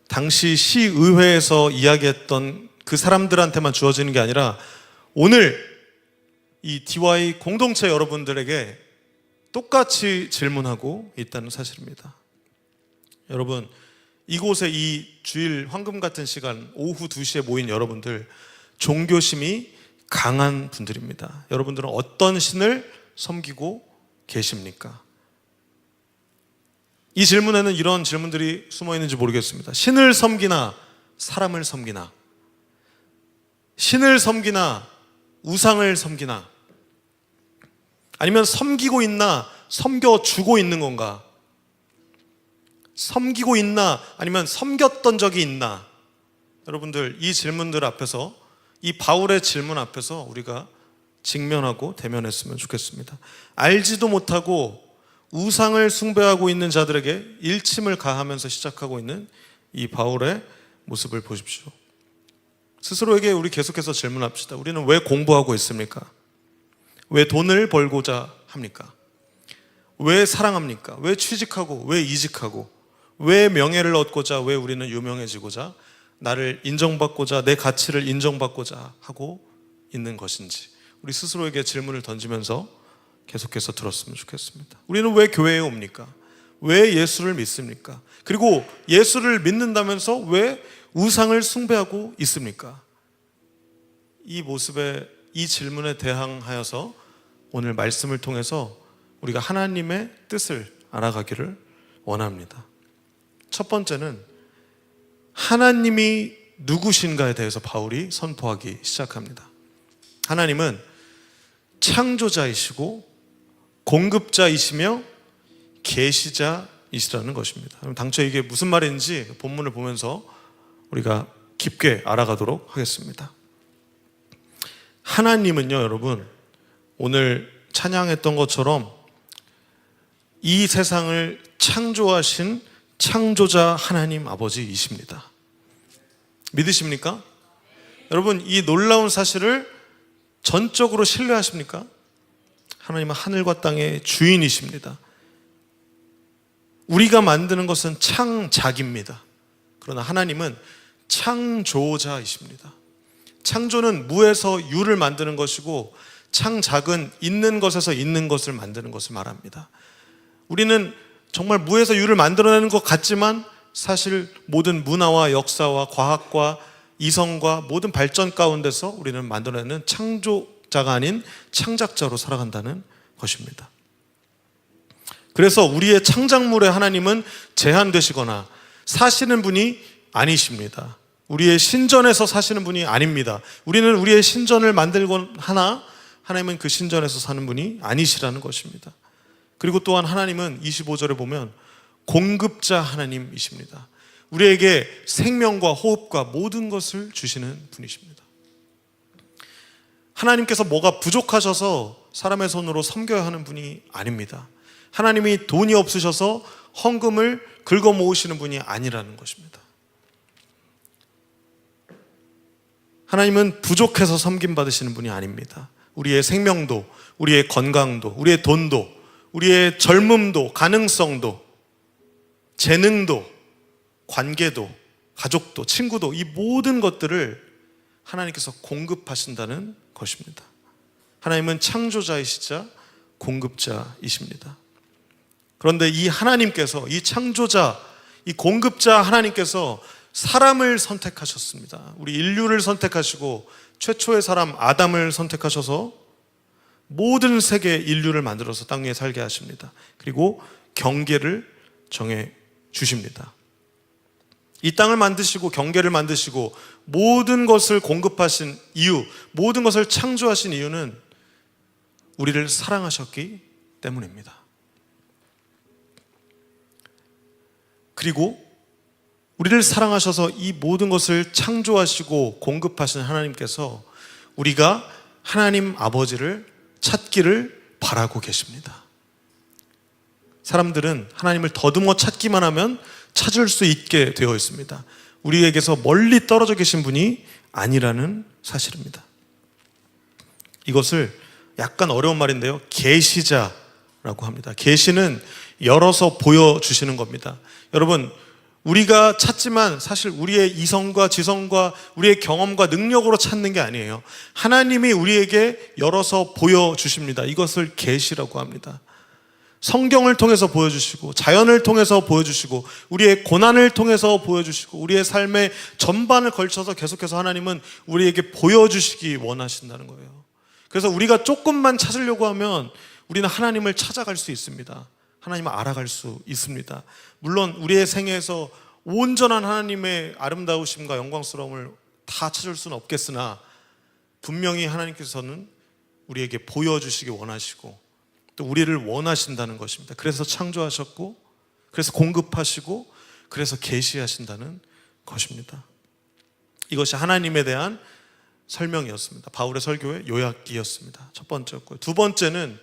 당시 시의회에서 이야기했던 그 사람들한테만 주어지는 게 아니라 오늘 이 DY 공동체 여러분들에게 똑같이 질문하고 있다는 사실입니다. 여러분, 이곳에 이 주일 황금 같은 시간 오후 2시에 모인 여러분들 종교심이 강한 분들입니다. 여러분들은 어떤 신을 섬기고 계십니까? 이 질문에는 이런 질문들이 숨어 있는지 모르겠습니다. 신을 섬기나 사람을 섬기나, 신을 섬기나 우상을 섬기나, 아니면 섬기고 있나 섬겨주고 있는 건가, 섬기고 있나 아니면 섬겼던 적이 있나. 여러분들 이 질문들 앞에서, 이 바울의 질문 앞에서 우리가 직면하고 대면했으면 좋겠습니다. 알지도 못하고 우상을 숭배하고 있는 자들에게 일침을 가하면서 시작하고 있는 이 바울의 모습을 보십시오. 스스로에게 우리 계속해서 질문합시다. 우리는 왜 공부하고 있습니까? 왜 돈을 벌고자 합니까? 왜 사랑합니까? 왜 취직하고 왜 이직하고 왜 명예를 얻고자, 왜 우리는 유명해지고자, 나를 인정받고자, 내 가치를 인정받고자 하고 있는 것인지 우리 스스로에게 질문을 던지면서 계속해서 들었으면 좋겠습니다. 우리는 왜 교회에 옵니까? 왜 예수를 믿습니까? 그리고 예수를 믿는다면서 왜 우상을 숭배하고 있습니까? 이 모습에, 이 질문에 대항하여서 오늘 말씀을 통해서 우리가 하나님의 뜻을 알아가기를 원합니다. 첫 번째는 하나님이 누구신가에 대해서 바울이 선포하기 시작합니다. 하나님은 창조자이시고 공급자이시며 계시자이시라는 것입니다. 그럼 당초 이게 무슨 말인지 본문을 보면서 우리가 깊게 알아가도록 하겠습니다. 하나님은요, 여러분, 오늘 찬양했던 것처럼 이 세상을 창조하신 창조자 하나님 아버지이십니다. 믿으십니까? 여러분, 이 놀라운 사실을 전적으로 신뢰하십니까? 하나님은 하늘과 땅의 주인이십니다. 우리가 만드는 것은 창작입니다. 그러나 하나님은 창조자이십니다. 창조는 무에서 유를 만드는 것이고 창작은 있는 것에서 있는 것을 만드는 것을 말합니다. 우리는 정말 무에서 유를 만들어내는 것 같지만 사실 모든 문화와 역사와 과학과 이성과 모든 발전 가운데서 우리는 만들어내는 창조자가 아닌 창작자로 살아간다는 것입니다. 그래서 우리의 창작물에 하나님은 제한되시거나 사시는 분이 아니십니다. 우리의 신전에서 사시는 분이 아닙니다. 우리는 우리의 신전을 만들곤 하나 하나님은 그 신전에서 사는 분이 아니시라는 것입니다. 그리고 또한 하나님은 25절에 보면 공급자 하나님이십니다. 우리에게 생명과 호흡과 모든 것을 주시는 분이십니다. 하나님께서 뭐가 부족하셔서 사람의 손으로 섬겨야 하는 분이 아닙니다. 하나님이 돈이 없으셔서 헌금을 긁어 모으시는 분이 아니라는 것입니다. 하나님은 부족해서 섬김받으시는 분이 아닙니다. 우리의 생명도, 우리의 건강도, 우리의 돈도, 우리의 젊음도, 가능성도, 재능도, 관계도, 가족도, 친구도, 이 모든 것들을 하나님께서 공급하신다는 것입니다. 하나님은 창조자이시자 공급자이십니다. 그런데 이 하나님께서, 이 창조자, 이 공급자 하나님께서 사람을 선택하셨습니다. 우리 인류를 선택하시고 최초의 사람 아담을 선택하셔서 모든 세계 인류를 만들어서 땅 위에 살게 하십니다. 그리고 경계를 정해 주십니다. 이 땅을 만드시고 경계를 만드시고 모든 것을 공급하신 이유, 모든 것을 창조하신 이유는 우리를 사랑하셨기 때문입니다. 그리고 우리를 사랑하셔서 이 모든 것을 창조하시고 공급하신 하나님께서 우리가 하나님 아버지를 찾기를 바라고 계십니다. 사람들은 하나님을 더듬어 찾기만 하면 찾을 수 있게 되어 있습니다. 우리에게서 멀리 떨어져 계신 분이 아니라는 사실입니다. 이것을 약간 어려운 말인데요, 계시자라고 합니다. 계시는 열어서 보여주시는 겁니다. 여러분, 우리가 찾지만 사실 우리의 이성과 지성과 우리의 경험과 능력으로 찾는 게 아니에요. 하나님이 우리에게 열어서 보여주십니다. 이것을 계시라고 합니다. 성경을 통해서 보여주시고, 자연을 통해서 보여주시고, 우리의 고난을 통해서 보여주시고, 우리의 삶의 전반을 걸쳐서 계속해서 하나님은 우리에게 보여주시기 원하신다는 거예요. 그래서 우리가 조금만 찾으려고 하면 우리는 하나님을 찾아갈 수 있습니다. 하나님을 알아갈 수 있습니다. 물론 우리의 생애에서 온전한 하나님의 아름다우심과 영광스러움을 다 찾을 수는 없겠으나 분명히 하나님께서는 우리에게 보여주시기 원하시고 또 우리를 원하신다는 것입니다. 그래서 창조하셨고, 그래서 공급하시고, 그래서 계시하신다는 것입니다. 이것이 하나님에 대한 설명이었습니다. 바울의 설교의 요약이었습니다. 첫 번째였고요. 두 번째는,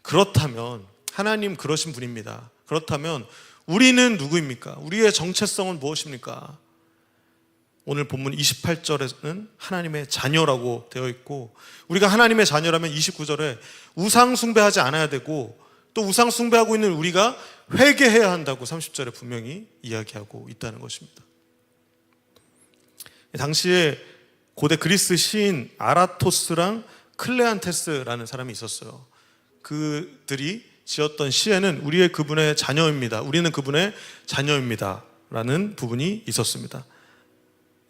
그렇다면 하나님 그러신 분입니다. 그렇다면 우리는 누구입니까? 우리의 정체성은 무엇입니까? 오늘 본문 28절에는 하나님의 자녀라고 되어 있고, 우리가 하나님의 자녀라면 29절에 우상 숭배하지 않아야 되고, 또 우상 숭배하고 있는 우리가 회개해야 한다고 30절에 분명히 이야기하고 있다는 것입니다. 당시에 고대 그리스 시인 아라토스랑 클레안테스라는 사람이 있었어요. 그들이 지었던 시에는 우리의 그분의 자녀입니다, 우리는 그분의 자녀입니다 라는 부분이 있었습니다.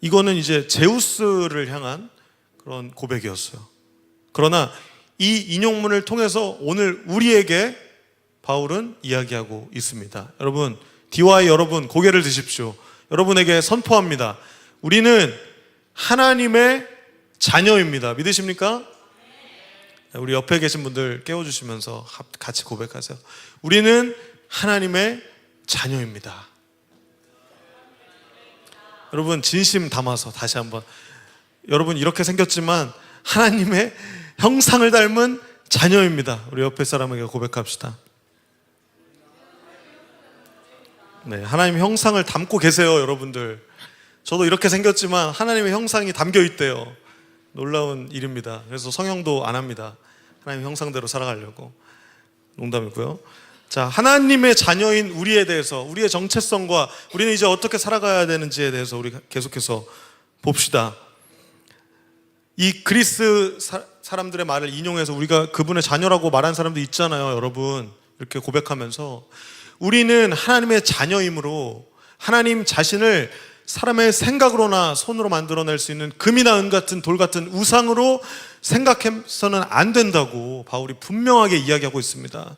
이거는 이제 제우스를 향한 그런 고백이었어요. 그러나 이 인용문을 통해서 오늘 우리에게 바울은 이야기하고 있습니다. 여러분, DY 여러분, 고개를 드십시오. 여러분에게 선포합니다. 우리는 하나님의 자녀입니다. 믿으십니까? 우리 옆에 계신 분들 깨워주시면서 같이 고백하세요. 우리는 하나님의 자녀입니다. 여러분, 진심 담아서 다시 한번, 여러분 이렇게 생겼지만 하나님의 형상을 닮은 자녀입니다. 우리 옆에 사람에게 고백합시다. 네, 하나님의 형상을 담고 계세요. 여러분들, 저도 이렇게 생겼지만 하나님의 형상이 담겨 있대요. 놀라운 일입니다. 그래서 성형도 안 합니다. 하나님의 형상대로 살아가려고. 농담이고요. 자, 하나님의 자녀인 우리에 대해서, 우리의 정체성과 우리는 이제 어떻게 살아가야 되는지에 대해서 우리 계속해서 봅시다. 이 그리스 사람들의 말을 인용해서 우리가 그분의 자녀라고 말한 사람도 있잖아요. 여러분, 이렇게 고백하면서 우리는 하나님의 자녀이므로 하나님 자신을 사람의 생각으로나 손으로 만들어낼 수 있는 금이나 은 같은 돌 같은 우상으로 생각해서는 안 된다고 바울이 분명하게 이야기하고 있습니다.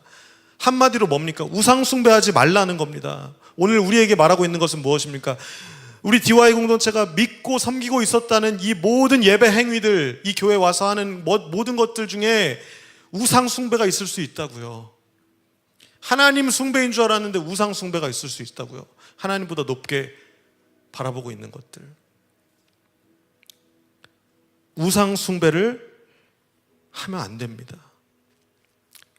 한마디로 뭡니까? 우상 숭배하지 말라는 겁니다. 오늘 우리에게 말하고 있는 것은 무엇입니까? 우리 DY 공동체가 믿고 섬기고 있었다는 이 모든 예배 행위들, 이 교회 와서 하는 모든 것들 중에 우상 숭배가 있을 수 있다고요. 하나님 숭배인 줄 알았는데 우상 숭배가 있을 수 있다고요. 하나님보다 높게 바라보고 있는 것들. 우상 숭배를 하면 안 됩니다.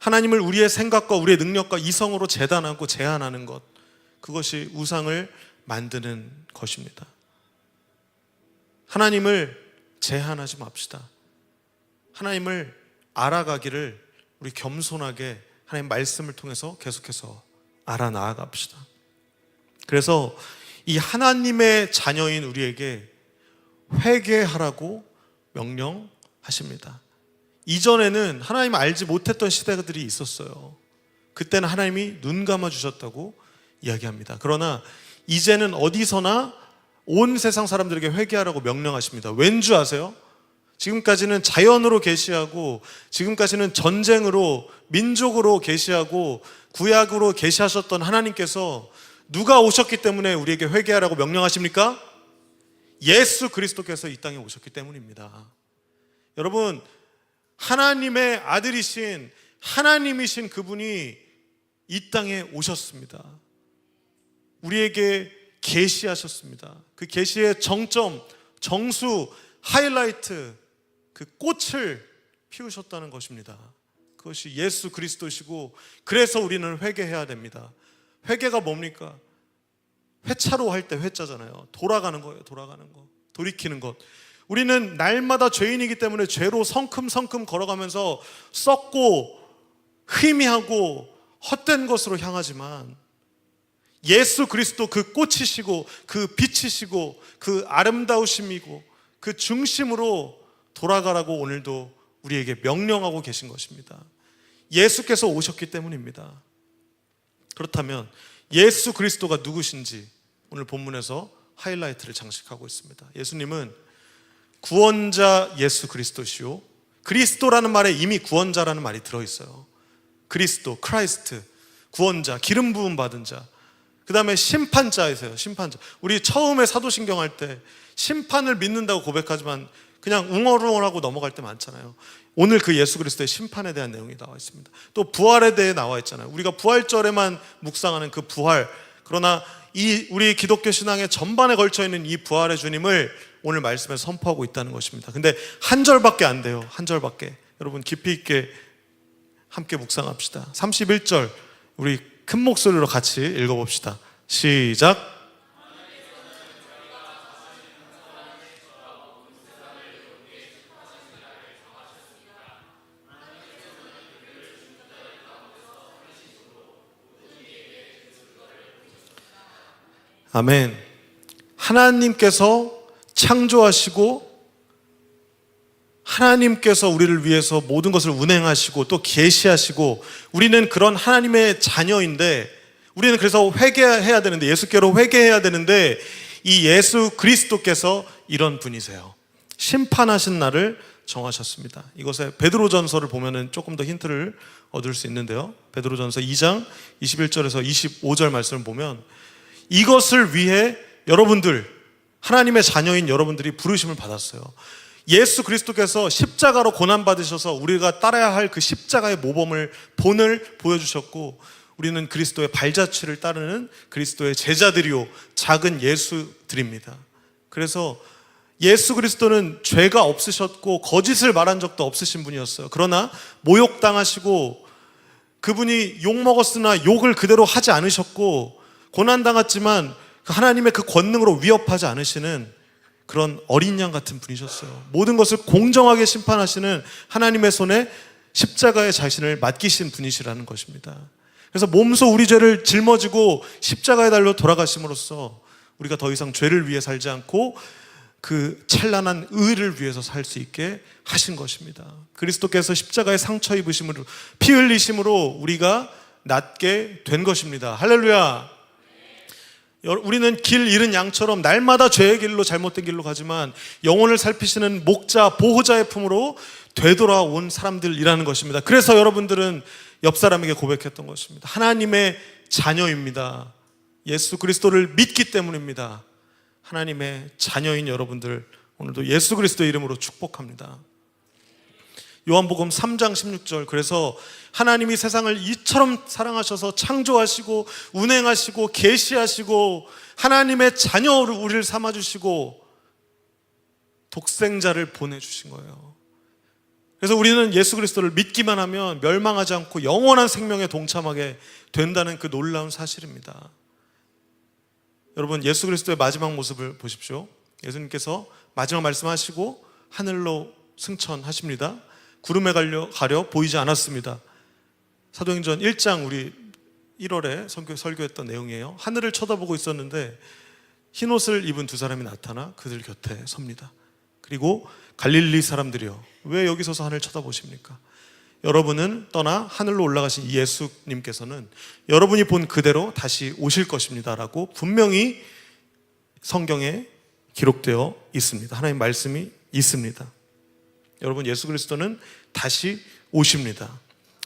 하나님을 우리의 생각과 우리의 능력과 이성으로 재단하고 제한하는 것, 그것이 우상을 만드는 것입니다. 하나님을 제한하지 맙시다. 하나님을 알아가기를 우리 겸손하게 하나님 말씀을 통해서 계속해서 알아나아갑시다. 그래서 이 하나님의 자녀인 우리에게 회개하라고 명령하십니다. 이전에는 하나님을 알지 못했던 시대들이 있었어요. 그때는 하나님이 눈 감아 주셨다고 이야기합니다. 그러나 이제는 어디서나 온 세상 사람들에게 회개하라고 명령하십니다. 왠 줄 아세요? 지금까지는 자연으로 계시하고, 지금까지는 전쟁으로, 민족으로 계시하고, 구약으로 계시하셨던 하나님께서 누가 오셨기 때문에 우리에게 회개하라고 명령하십니까? 예수 그리스도께서 이 땅에 오셨기 때문입니다. 여러분, 하나님의 아들이신, 하나님이신 그분이 이 땅에 오셨습니다. 우리에게 계시하셨습니다. 그 계시의 정점, 정수, 하이라이트, 그 꽃을 피우셨다는 것입니다. 그것이 예수 그리스도시고, 그래서 우리는 회개해야 됩니다. 회개가 뭡니까? 회차로 할 때 회자잖아요. 돌아가는 거예요. 돌아가는 거, 돌이키는 것. 우리는 날마다 죄인이기 때문에 죄로 성큼성큼 걸어가면서 썩고 희미하고 헛된 것으로 향하지만, 예수 그리스도 그 꽃이시고 그 빛이시고 그 아름다우심이고 그 중심으로 돌아가라고 오늘도 우리에게 명령하고 계신 것입니다. 예수께서 오셨기 때문입니다. 그렇다면 예수 그리스도가 누구신지 오늘 본문에서 하이라이트를 장식하고 있습니다. 예수님은 구원자 예수 그리스도시요, 그리스도라는 말에 이미 구원자라는 말이 들어있어요. 그리스도, 크라이스트, 구원자, 기름 부음 받은 자, 그 다음에 심판자이세요. 심판자. 우리 처음에 사도신경 할 때 심판을 믿는다고 고백하지만 그냥 웅얼웅얼하고 넘어갈 때 많잖아요. 오늘 그 예수 그리스도의 심판에 대한 내용이 나와 있습니다. 또 부활에 대해 나와 있잖아요. 우리가 부활절에만 묵상하는 그 부활, 그러나 이 우리 기독교 신앙의 전반에 걸쳐 있는 이 부활의 주님을 오늘 말씀에 선포하고 있다는 것입니다. 근데 한 절밖에 안 돼요. 한 절밖에. 여러분 깊이 있게 함께 묵상합시다. 31절 우리 큰 목소리로 같이 읽어봅시다. 시작. 아멘. 하나님께서 창조하시고 하나님께서 우리를 위해서 모든 것을 운행하시고 또 계시하시고, 우리는 그런 하나님의 자녀인데, 우리는 그래서 회개해야 되는데, 예수께로 회개해야 되는데, 이 예수 그리스도께서 이런 분이세요. 심판하신 날을 정하셨습니다. 이것에 베드로전서를 보면은 조금 더 힌트를 얻을 수 있는데요. 베드로전서 2장 21절에서 25절 말씀을 보면, 이것을 위해 여러분들, 하나님의 자녀인 여러분들이 부르심을 받았어요. 예수 그리스도께서 십자가로 고난받으셔서 우리가 따라야 할 그 십자가의 모범을, 본을 보여주셨고, 우리는 그리스도의 발자취를 따르는 그리스도의 제자들이요, 작은 예수들입니다. 그래서 예수 그리스도는 죄가 없으셨고 거짓을 말한 적도 없으신 분이었어요. 그러나 모욕당하시고, 그분이 욕먹었으나 욕을 그대로 하지 않으셨고, 고난당했지만 하나님의 그 권능으로 위협하지 않으시는 그런 어린 양 같은 분이셨어요. 모든 것을 공정하게 심판하시는 하나님의 손에 십자가의 자신을 맡기신 분이시라는 것입니다. 그래서 몸소 우리 죄를 짊어지고 십자가의 달로 돌아가심으로써 우리가 더 이상 죄를 위해 살지 않고 그 찬란한 의를 위해서 살 수 있게 하신 것입니다. 그리스도께서 십자가의 상처 입으심으로, 피 흘리심으로 우리가 낫게 된 것입니다. 할렐루야. 우리는 길 잃은 양처럼 날마다 죄의 길로, 잘못된 길로 가지만 영혼을 살피시는 목자, 보호자의 품으로 되돌아온 사람들이라는 것입니다. 그래서 여러분들은 옆 사람에게 고백했던 것입니다. 하나님의 자녀입니다. 예수 그리스도를 믿기 때문입니다. 하나님의 자녀인 여러분들 오늘도 예수 그리스도의 이름으로 축복합니다. 요한복음 3장 16절, 그래서 하나님이 세상을 이처럼 사랑하셔서 창조하시고 운행하시고 계시하시고 하나님의 자녀를 우리를 삼아주시고 독생자를 보내주신 거예요. 그래서 우리는 예수 그리스도를 믿기만 하면 멸망하지 않고 영원한 생명에 동참하게 된다는 그 놀라운 사실입니다. 여러분, 예수 그리스도의 마지막 모습을 보십시오. 예수님께서 마지막 말씀하시고 하늘로 승천하십니다. 구름에 가려 보이지 않았습니다. 사도행전 1장 우리 1월에 설교했던 내용이에요. 하늘을 쳐다보고 있었는데 흰 옷을 입은 두 사람이 나타나 그들 곁에 섭니다. 그리고 갈릴리 사람들이요, 왜 여기 서서 하늘 쳐다보십니까? 여러분은 떠나 하늘로 올라가신 이 예수님께서는 여러분이 본 그대로 다시 오실 것입니다 라고 분명히 성경에 기록되어 있습니다. 하나님 말씀이 있습니다. 여러분, 예수 그리스도는 다시 오십니다.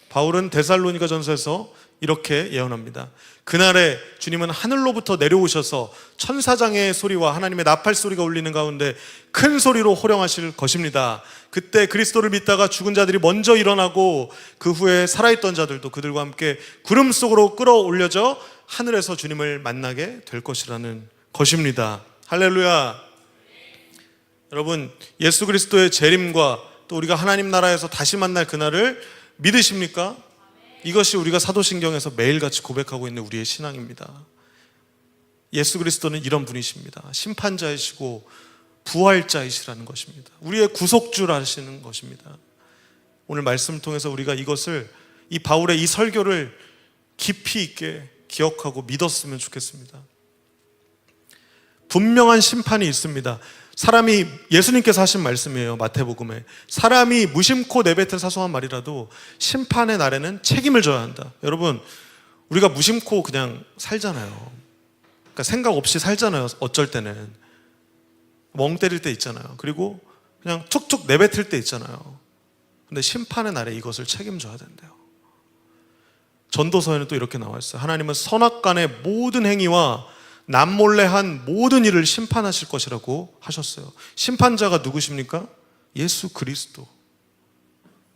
바울은 데살로니가 전서에서 이렇게 예언합니다. 그날에 주님은 하늘로부터 내려오셔서 천사장의 소리와 하나님의 나팔 소리가 울리는 가운데 큰 소리로 호령하실 것입니다. 그때 그리스도를 믿다가 죽은 자들이 먼저 일어나고 그 후에 살아있던 자들도 그들과 함께 구름 속으로 끌어올려져 하늘에서 주님을 만나게 될 것이라는 것입니다. 할렐루야. 여러분, 예수 그리스도의 재림과 또 우리가 하나님 나라에서 다시 만날 그날을 믿으십니까? 이것이 우리가 사도신경에서 매일같이 고백하고 있는 우리의 신앙입니다. 예수 그리스도는 이런 분이십니다. 심판자이시고 부활자이시라는 것입니다. 우리의 구속주라시는 것입니다. 오늘 말씀을 통해서 우리가 이것을, 이 바울의 이 설교를 깊이 있게 기억하고 믿었으면 좋겠습니다. 분명한 심판이 있습니다. 사람이, 예수님께서 하신 말씀이에요. 마태복음에 사람이 무심코 내뱉은 사소한 말이라도 심판의 날에는 책임을 져야 한다. 여러분, 우리가 무심코 그냥 살잖아요. 그러니까 생각 없이 살잖아요. 어쩔 때는 멍 때릴 때 있잖아요. 그리고 그냥 툭툭 내뱉을 때 있잖아요. 근데 심판의 날에 이것을 책임져야 된대요. 전도서에는 또 이렇게 나와 있어요. 하나님은 선악간의 모든 행위와 남몰래 한 모든 일을 심판하실 것이라고 하셨어요. 심판자가 누구십니까? 예수 그리스도.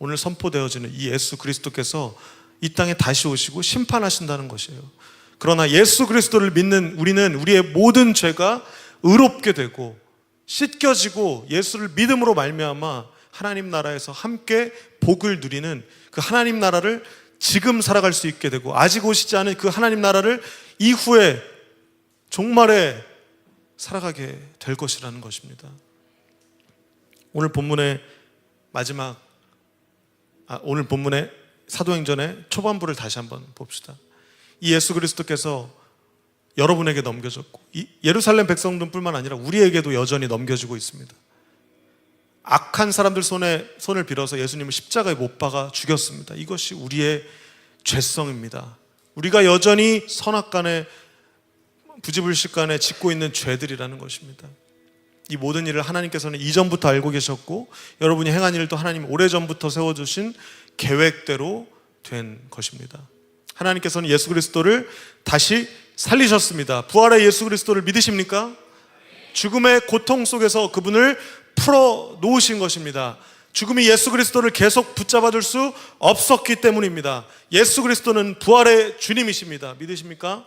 오늘 선포되어지는 이 예수 그리스도께서 이 땅에 다시 오시고 심판하신다는 것이에요. 그러나 예수 그리스도를 믿는 우리는 우리의 모든 죄가 의롭게 되고 씻겨지고 예수를 믿음으로 말미암아 하나님 나라에서 함께 복을 누리는 그 하나님 나라를 지금 살아갈 수 있게 되고, 아직 오시지 않은 그 하나님 나라를 이후에 종말에 살아가게 될 것이라는 것입니다. 오늘 본문의 오늘 본문의 사도행전의 초반부를 다시 한번 봅시다. 이 예수 그리스도께서 여러분에게 넘겨졌고, 이 예루살렘 백성들뿐만 아니라 우리에게도 여전히 넘겨지고 있습니다. 악한 사람들 손을 빌어서 예수님을 십자가에 못 박아 죽였습니다. 이것이 우리의 죄성입니다. 우리가 여전히 선악간에 부지불식간에 짓고 있는 죄들이라는 것입니다. 이 모든 일을 하나님께서는 이전부터 알고 계셨고, 여러분이 행한 일도 하나님 오래전부터 세워주신 계획대로 된 것입니다. 하나님께서는 예수 그리스도를 다시 살리셨습니다. 부활의 예수 그리스도를 믿으십니까? 죽음의 고통 속에서 그분을 풀어 놓으신 것입니다. 죽음이 예수 그리스도를 계속 붙잡아둘 수 없었기 때문입니다. 예수 그리스도는 부활의 주님이십니다. 믿으십니까?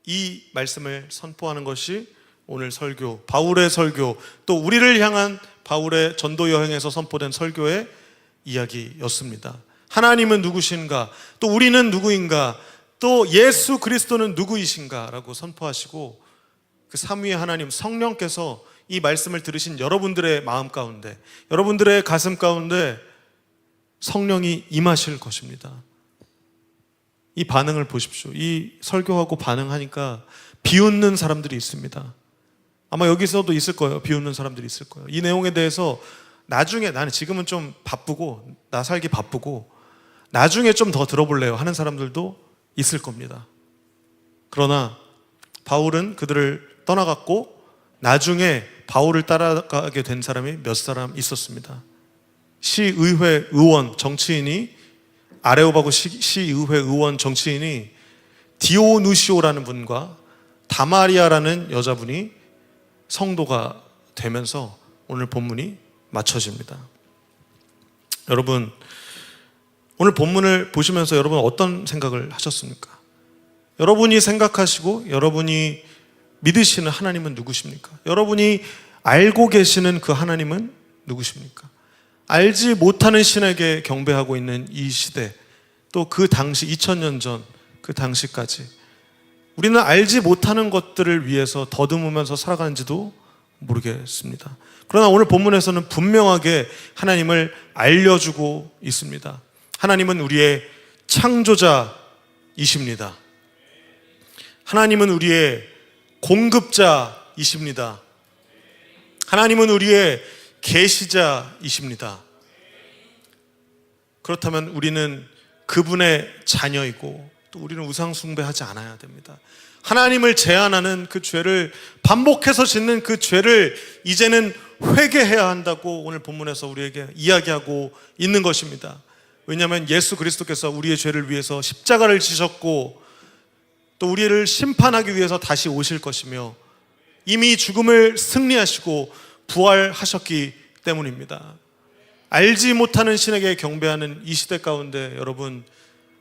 이 말씀을 선포하는 것이 오늘 설교, 바울의 설교, 또 우리를 향한 바울의 전도 여행에서 선포된 설교의 이야기였습니다. 하나님은 누구신가? 또 우리는 누구인가? 또 예수 그리스도는 누구이신가? 라고 선포하시고, 그 삼위의 하나님 성령께서 이 말씀을 들으신 여러분들의 마음 가운데, 여러분들의 가슴 가운데 성령이 임하실 것입니다. 이 반응을 보십시오. 이 설교하고 반응하니까 비웃는 사람들이 있습니다. 아마 여기서도 있을 거예요. 비웃는 사람들이 있을 거예요. 이 내용에 대해서 나중에, 나는 지금은 좀 바쁘고 나 살기 바쁘고 나중에 좀 더 들어볼래요 하는 사람들도 있을 겁니다. 그러나 바울은 그들을 떠나갔고 나중에 바울을 따라가게 된 사람이 몇 사람 있었습니다. 시의회 의원 정치인이, 아레오바고 시의회 의원 정치인이 디오누시오라는 분과 다마리아라는 여자분이 성도가 되면서 오늘 본문이 맞춰집니다. 여러분, 오늘 본문을 보시면서 여러분 어떤 생각을 하셨습니까? 여러분이 생각하시고 여러분이 믿으시는 하나님은 누구십니까? 여러분이 알고 계시는 그 하나님은 누구십니까? 알지 못하는 신에게 경배하고 있는 이 시대, 또 그 당시 2000년 전 그 당시까지 우리는 알지 못하는 것들을 위해서 더듬으면서 살아가는지도 모르겠습니다. 그러나 오늘 본문에서는 분명하게 하나님을 알려주고 있습니다. 하나님은 우리의 창조자이십니다. 하나님은 우리의 공급자이십니다. 하나님은 우리의 계시자이십니다. 그렇다면 우리는 그분의 자녀이고 또 우리는 우상 숭배하지 않아야 됩니다. 하나님을 제한하는 그 죄를, 반복해서 짓는 그 죄를 이제는 회개해야 한다고 오늘 본문에서 우리에게 이야기하고 있는 것입니다. 왜냐하면 예수 그리스도께서 우리의 죄를 위해서 십자가를 지셨고 또 우리를 심판하기 위해서 다시 오실 것이며 이미 죽음을 승리하시고 부활하셨기 때문입니다. 알지 못하는 신에게 경배하는 이 시대 가운데 여러분,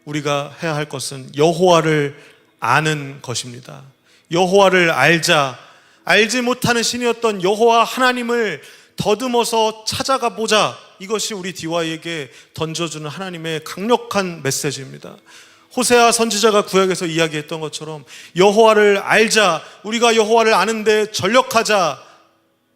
우리가 해야 할 것은 여호와를 아는 것입니다. 여호와를 알자. 알지 못하는 신이었던 여호와 하나님을 더듬어서 찾아가 보자. 이것이 우리 DY에게 던져주는 하나님의 강력한 메시지입니다. 호세아 선지자가 구약에서 이야기했던 것처럼 여호와를 알자. 우리가 여호와를 아는데 전력하자.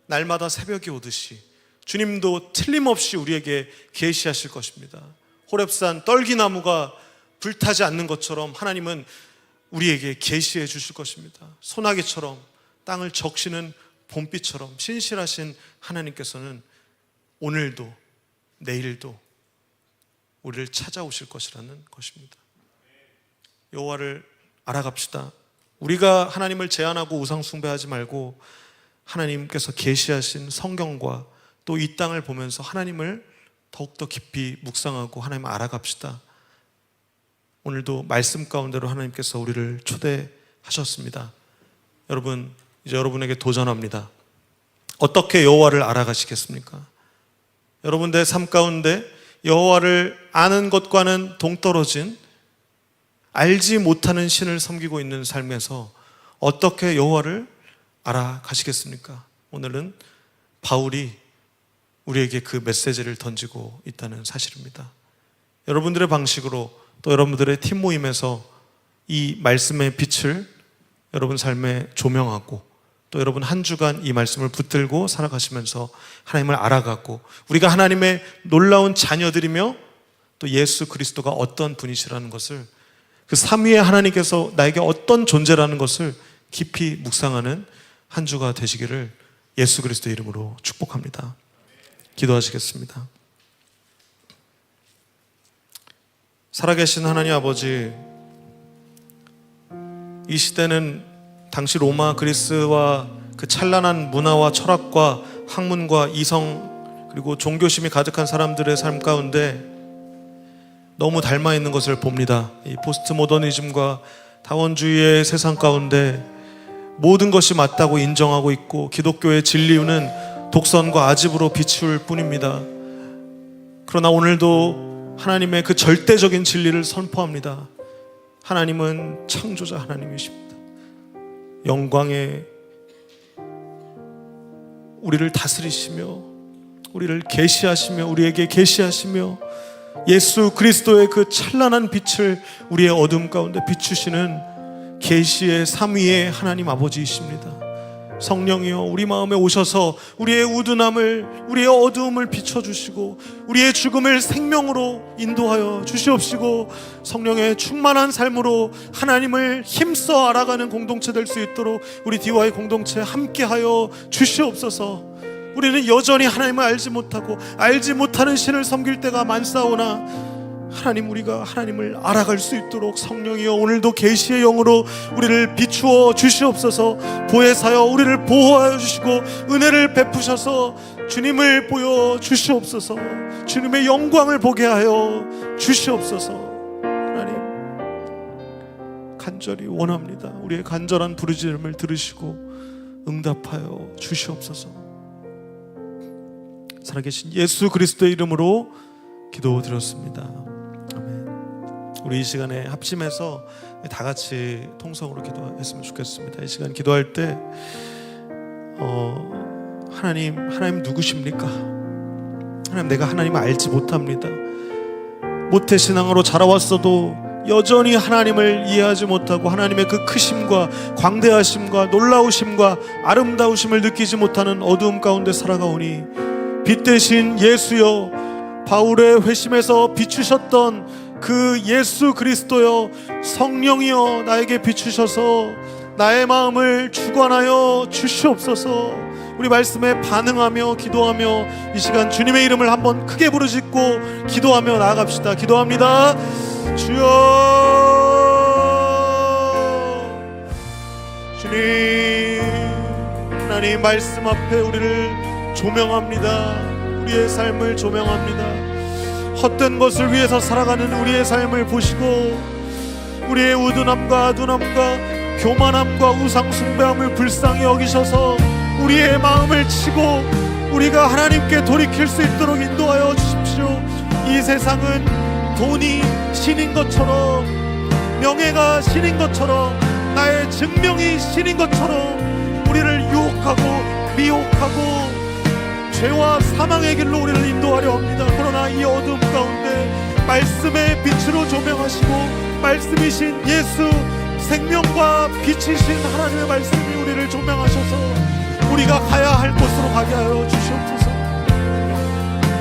날마다 새벽이 오듯이 주님도 틀림없이 우리에게 계시하실 것입니다. 호렙산 떨기나무가 불타지 않는 것처럼 하나님은 우리에게 계시해 주실 것입니다. 소나기처럼 땅을 적시는 봄비처럼 신실하신 하나님께서는 오늘도 내일도 우리를 찾아오실 것이라는 것입니다. 여호와를 알아갑시다. 우리가 하나님을 제한하고 우상 숭배하지 말고 하나님께서 계시하신 성경과 또 이 땅을 보면서 하나님을 더욱더 깊이 묵상하고 하나님을 알아갑시다. 오늘도 말씀 가운데로 하나님께서 우리를 초대하셨습니다. 여러분, 이제 여러분에게 도전합니다. 어떻게 여호와를 알아가시겠습니까? 여러분들의 삶 가운데 여호와를 아는 것과는 동떨어진 알지 못하는 신을 섬기고 있는 삶에서 어떻게 여호와를 알아가시겠습니까? 오늘은 바울이 우리에게 그 메시지를 던지고 있다는 사실입니다. 여러분들의 방식으로 또 여러분들의 팀 모임에서 이 말씀의 빛을 여러분 삶에 조명하고 또 여러분 한 주간 이 말씀을 붙들고 살아가시면서 하나님을 알아가고 우리가 하나님의 놀라운 자녀들이며 또 예수 그리스도가 어떤 분이시라는 것을, 그 삼위의 하나님께서 나에게 어떤 존재라는 것을 깊이 묵상하는 한 주가 되시기를 예수 그리스도 이름으로 축복합니다. 기도하시겠습니다. 살아계신 하나님 아버지, 이 시대는 당시 로마 그리스와 그 찬란한 문화와 철학과 학문과 이성 그리고 종교심이 가득한 사람들의 삶 가운데 너무 닮아 있는 것을 봅니다. 이 포스트 모더니즘과 다원주의의 세상 가운데 모든 것이 맞다고 인정하고 있고 기독교의 진리는 독선과 아집으로 비추일 뿐입니다. 그러나 오늘도 하나님의 그 절대적인 진리를 선포합니다. 하나님은 창조자 하나님이십니다. 영광의 우리를 다스리시며 우리를 계시하시며 우리에게 계시하시며 예수 그리스도의 그 찬란한 빛을 우리의 어둠 가운데 비추시는 계시의 삼위의 하나님 아버지이십니다. 성령이여, 우리 마음에 오셔서 우리의 우둔함을, 우리의 어두움을 비춰주시고 우리의 죽음을 생명으로 인도하여 주시옵시고 성령의 충만한 삶으로 하나님을 힘써 알아가는 공동체 될 수 있도록 우리 DY 공동체 함께하여 주시옵소서. 우리는 여전히 하나님을 알지 못하고 알지 못하는 신을 섬길 때가 많사오나 하나님, 우리가 하나님을 알아갈 수 있도록 성령이여 오늘도 계시의 영으로 우리를 비추어 주시옵소서. 보혜사여 우리를 보호하여 주시고 은혜를 베푸셔서 주님을 보여 주시옵소서. 주님의 영광을 보게 하여 주시옵소서. 하나님, 간절히 원합니다. 우리의 간절한 부르짖음을 들으시고 응답하여 주시옵소서. 살아계신 예수 그리스도의 이름으로 기도드렸습니다. 아멘. 우리 이 시간에 합심해서 다 같이 통성으로 기도했으면 좋겠습니다. 이 시간 기도할 때 하나님 누구십니까? 하나님, 내가 하나님을 알지 못합니다. 모태신앙으로 자라왔어도 여전히 하나님을 이해하지 못하고 하나님의 그 크심과 광대하심과 놀라우심과 아름다우심을 느끼지 못하는 어두움 가운데 살아가오니 빛 대신 예수여, 바울의 회심에서 비추셨던 그 예수 그리스도여, 성령이여 나에게 비추셔서 나의 마음을 주관하여 주시옵소서. 우리 말씀에 반응하며 기도하며 이 시간 주님의 이름을 한번 크게 부르짖고 기도하며 나아갑시다. 기도합니다. 주여, 주님, 하나님 말씀 앞에 우리를 조명합니다. 우리의 삶을 조명합니다. 헛된 것을 위해서 살아가는 우리의 삶을 보시고 우리의 우둔함과 아둔함과 교만함과 우상숭배함을 불쌍히 여기셔서 우리의 마음을 치고 우리가 하나님께 돌이킬 수 있도록 인도하여 주십시오. 이 세상은 돈이 신인 것처럼, 명예가 신인 것처럼, 나의 증명이 신인 것처럼 우리를 유혹하고 미혹하고 죄와 사망의 길로 우리를 인도하려 합니다. 그러나 이 어둠 가운데 말씀의 빛으로 조명하시고 말씀이신 예수, 생명과 빛이신 하나님의 말씀이 우리를 조명하셔서 우리가 가야 할 곳으로 가게 하여 주시옵소서.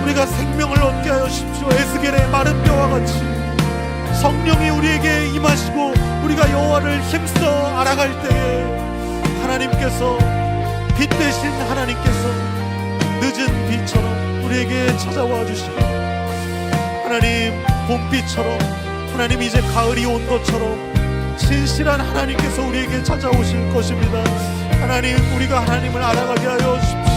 우리가 생명을 얻게 하여 주십시오. 에스겔의 마른 뼈와 같이 성령이 우리에게 임하시고 우리가 여호와를 힘써 알아갈 때에 하나님께서, 빛 대신 하나님께서 늦은 비처럼 우리에게 찾아와 주시고, 하나님 봄비처럼, 하나님 이제 가을이 온 것처럼 신실한 하나님께서 우리에게 찾아오실 것입니다. 하나님, 우리가 하나님을 알아가게 하여 주십시오.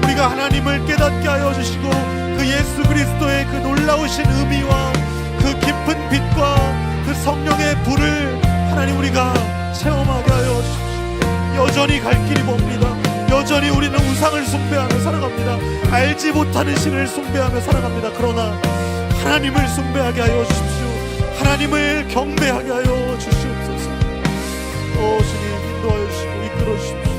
우리가 하나님을 깨닫게 하여 주시고 그 예수 그리스도의 그 놀라우신 의미와 그 깊은 빛과 그 성령의 불을 하나님 우리가 체험하게 하여 주십시오. 여전히 갈 길이 멉니다. 여전히 우리는 우상을 숭배하며 살아갑니다. 알지 못하는 신을 숭배하며 살아갑니다. 그러나 하나님을 숭배하게 하여 주십시오. 하나님을 경배하게 하여 주시옵소서. 주님, 인도하여 주시고 이끌어 주십시오.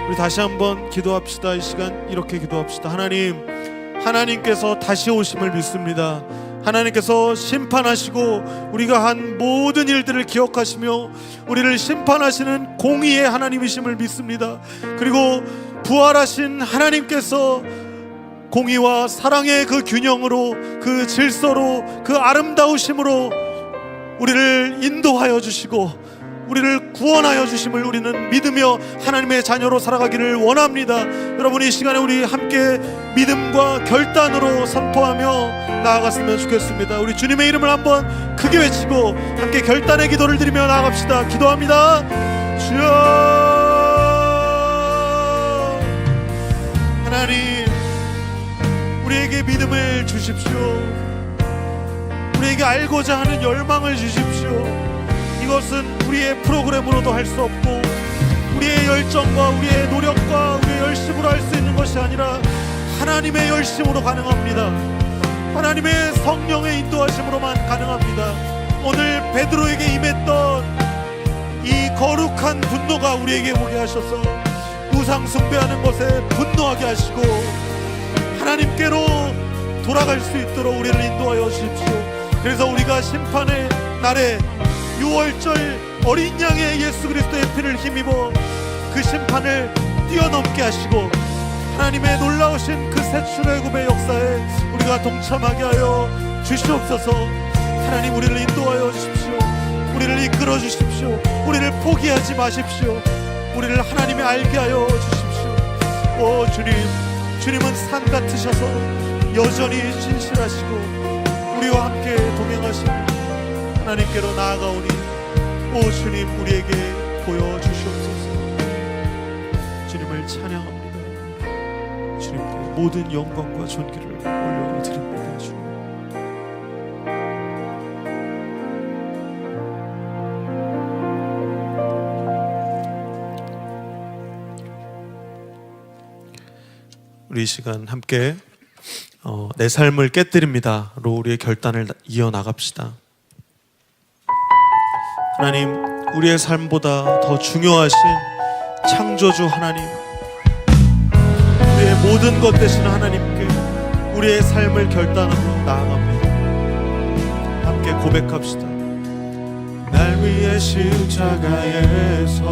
우리 다시 한번 기도합시다. 이 시간 이렇게 기도합시다. 하나님께서 다시 오심을 믿습니다. 하나님께서 심판하시고 우리가 한 모든 일들을 기억하시며 우리를 심판하시는 공의의 하나님이심을 믿습니다. 그리고 부활하신 하나님께서 공의와 사랑의 그 균형으로, 그 질서로, 그 아름다우심으로 우리를 인도하여 주시고 우리를 구원하여 주심을 우리는 믿으며 하나님의 자녀로 살아가기를 원합니다. 여러분, 이 시간에 우리 함께 믿음과 결단으로 선포하며 나아갔으면 좋겠습니다. 우리 주님의 이름을 한번 크게 외치고 함께 결단의 기도를 드리며 나아갑시다. 기도합니다. 주여, 하나님, 우리에게 믿음을 주십시오. 우리에게 알고자 하는 열망을 주십시오. 이것은 우리의 프로그램으로도 할 수 없고 우리의 열정과 우리의 노력과 우리의 열심으로 할 수 있는 것이 아니라 하나님의 열심으로 가능합니다. 하나님의 성령의 인도하심으로만 가능합니다. 오늘 베드로에게 임했던 이 거룩한 분노가 우리에게 오게 하셔서 우상 숭배하는 것에 분노하게 하시고 하나님께로 돌아갈 수 있도록 우리를 인도하여 주십시오. 그래서 우리가 심판의 날에 6월절 어린 양의 예수 그리스도의 피를 힘입어 그 심판을 뛰어넘게 하시고 하나님의 놀라우신 그 새 출애굽의 역사에 우리가 동참하게 하여 주시옵소서. 하나님, 우리를 인도하여 주십시오. 우리를 이끌어 주십시오. 우리를 포기하지 마십시오. 우리를 하나님의 알게 하여 주십시오. 주님은 산 같으셔서 여전히 신실하시고 우리와 함께 동행하시며 하나님께로 나아가오니 주님, 우리에게 보여주시옵소서. 주님을 찬양합니다. 주님께 모든 영광과 존귀를 올려드립니다. 주님, 우리 이 시간 함께 내 삶을 깨뜨립니다로 우리의 결단을 이어나갑시다. 하나님, 우리의 삶보다 더 중요하신 창조주 하나님, 우리의 모든 것 되시는 하나님께 우리의 삶을 결단하고 나아갑니다. 함께 고백합시다. 날 위해 십자가에서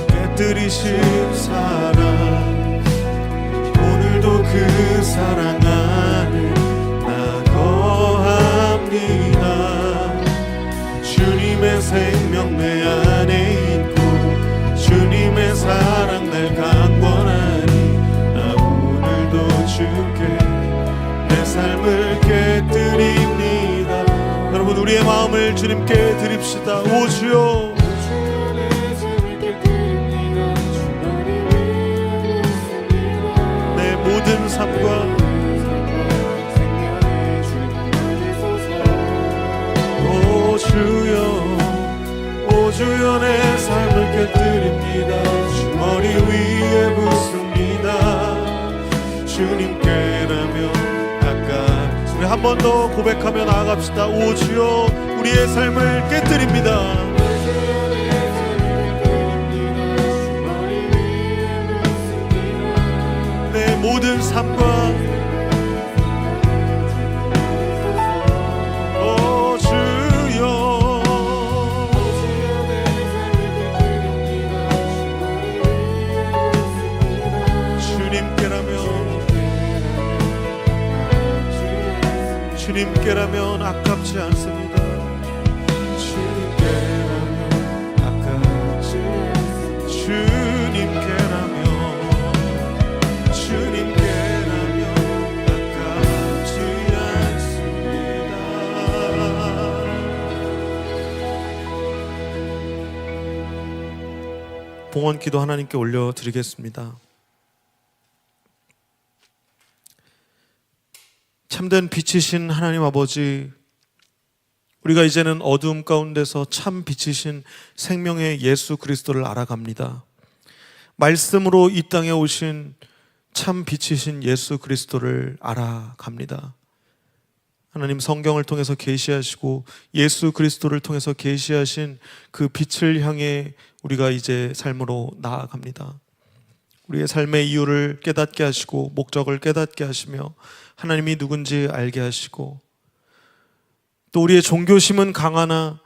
깨뜨리신 사랑, 오늘도 그 사랑 안에 나 거합니다. 주님의 생명 내 안에 있고 주님의 사랑 날 강권하니 나 오늘도 주께 내 삶을 깨뜨립니다. 여러분, 우리의 마음을 주님께 드립시다. 오 주여, 내 모든 삶과 오 주여 내 삶을 깨뜨립니다. 주 머리 위에 붓습니다. 주님께라면 아까 우리 한 번 더 고백하며 나아갑시다. 오 주여, 우리의 삶을 깨뜨립니다. 내 모든 삶과 오 주여, 주님께라면 아깝지 않습니다. 주님께라면 아깝지 않습니다. 주님께라면 아깝지 않습니다. 봉헌 기도 하나님께 올려드리겠습니다. 참된 빛이신 하나님 아버지, 우리가 이제는 어두움 가운데서 참 빛이신 생명의 예수 그리스도를 알아갑니다. 말씀으로 이 땅에 오신 참 빛이신 예수 그리스도를 알아갑니다. 하나님, 성경을 통해서 계시하시고 예수 그리스도를 통해서 계시하신 그 빛을 향해 우리가 이제 삶으로 나아갑니다. 우리의 삶의 이유를 깨닫게 하시고 목적을 깨닫게 하시며 하나님이 누군지 알게 하시고, 또 우리의 종교심은 강하나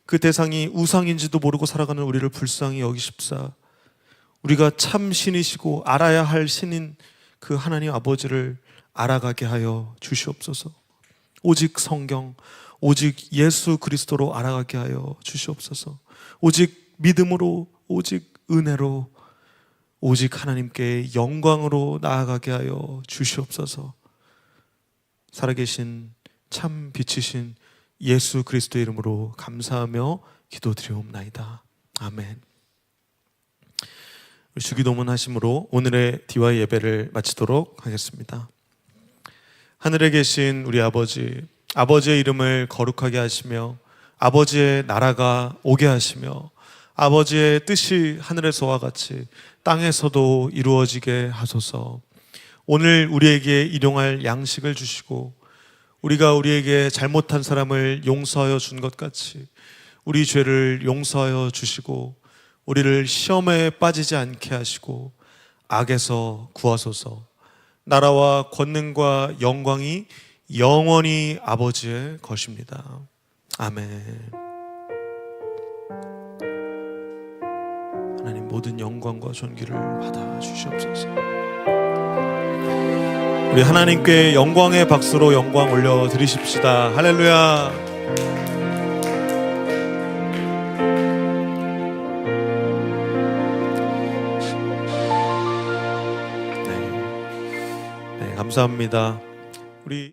그 대상이 우상인지도 모르고 살아가는 우리를 불쌍히 여기십사 우리가 참 신이시고 알아야 할 신인 그 하나님 아버지를 알아가게 하여 주시옵소서. 오직 성경, 오직 예수 그리스도로 알아가게 하여 주시옵소서. 오직 믿음으로, 오직 은혜로, 오직 하나님께 영광으로 나아가게 하여 주시옵소서. 살아계신 참 빛이신 예수 그리스도의 이름으로 감사하며 기도드리옵나이다. 아멘. 주기도문 하심으로 오늘의 DY 예배를 마치도록 하겠습니다. 하늘에 계신 우리 아버지, 아버지의 이름을 거룩하게 하시며 아버지의 나라가 오게 하시며 아버지의 뜻이 하늘에서와 같이 땅에서도 이루어지게 하소서. 오늘 우리에게 일용할 양식을 주시고 우리가 우리에게 잘못한 사람을 용서하여 준 것 같이 우리 죄를 용서하여 주시고 우리를 시험에 빠지지 않게 하시고 악에서 구하소서. 나라와 권능과 영광이 영원히 아버지의 것입니다. 아멘. 하나님, 모든 영광과 존귀를 받아 주시옵소서. 우리 하나님께 영광의 박수로 영광 올려 드리십시다. 할렐루야. 네, 감사합니다. 우리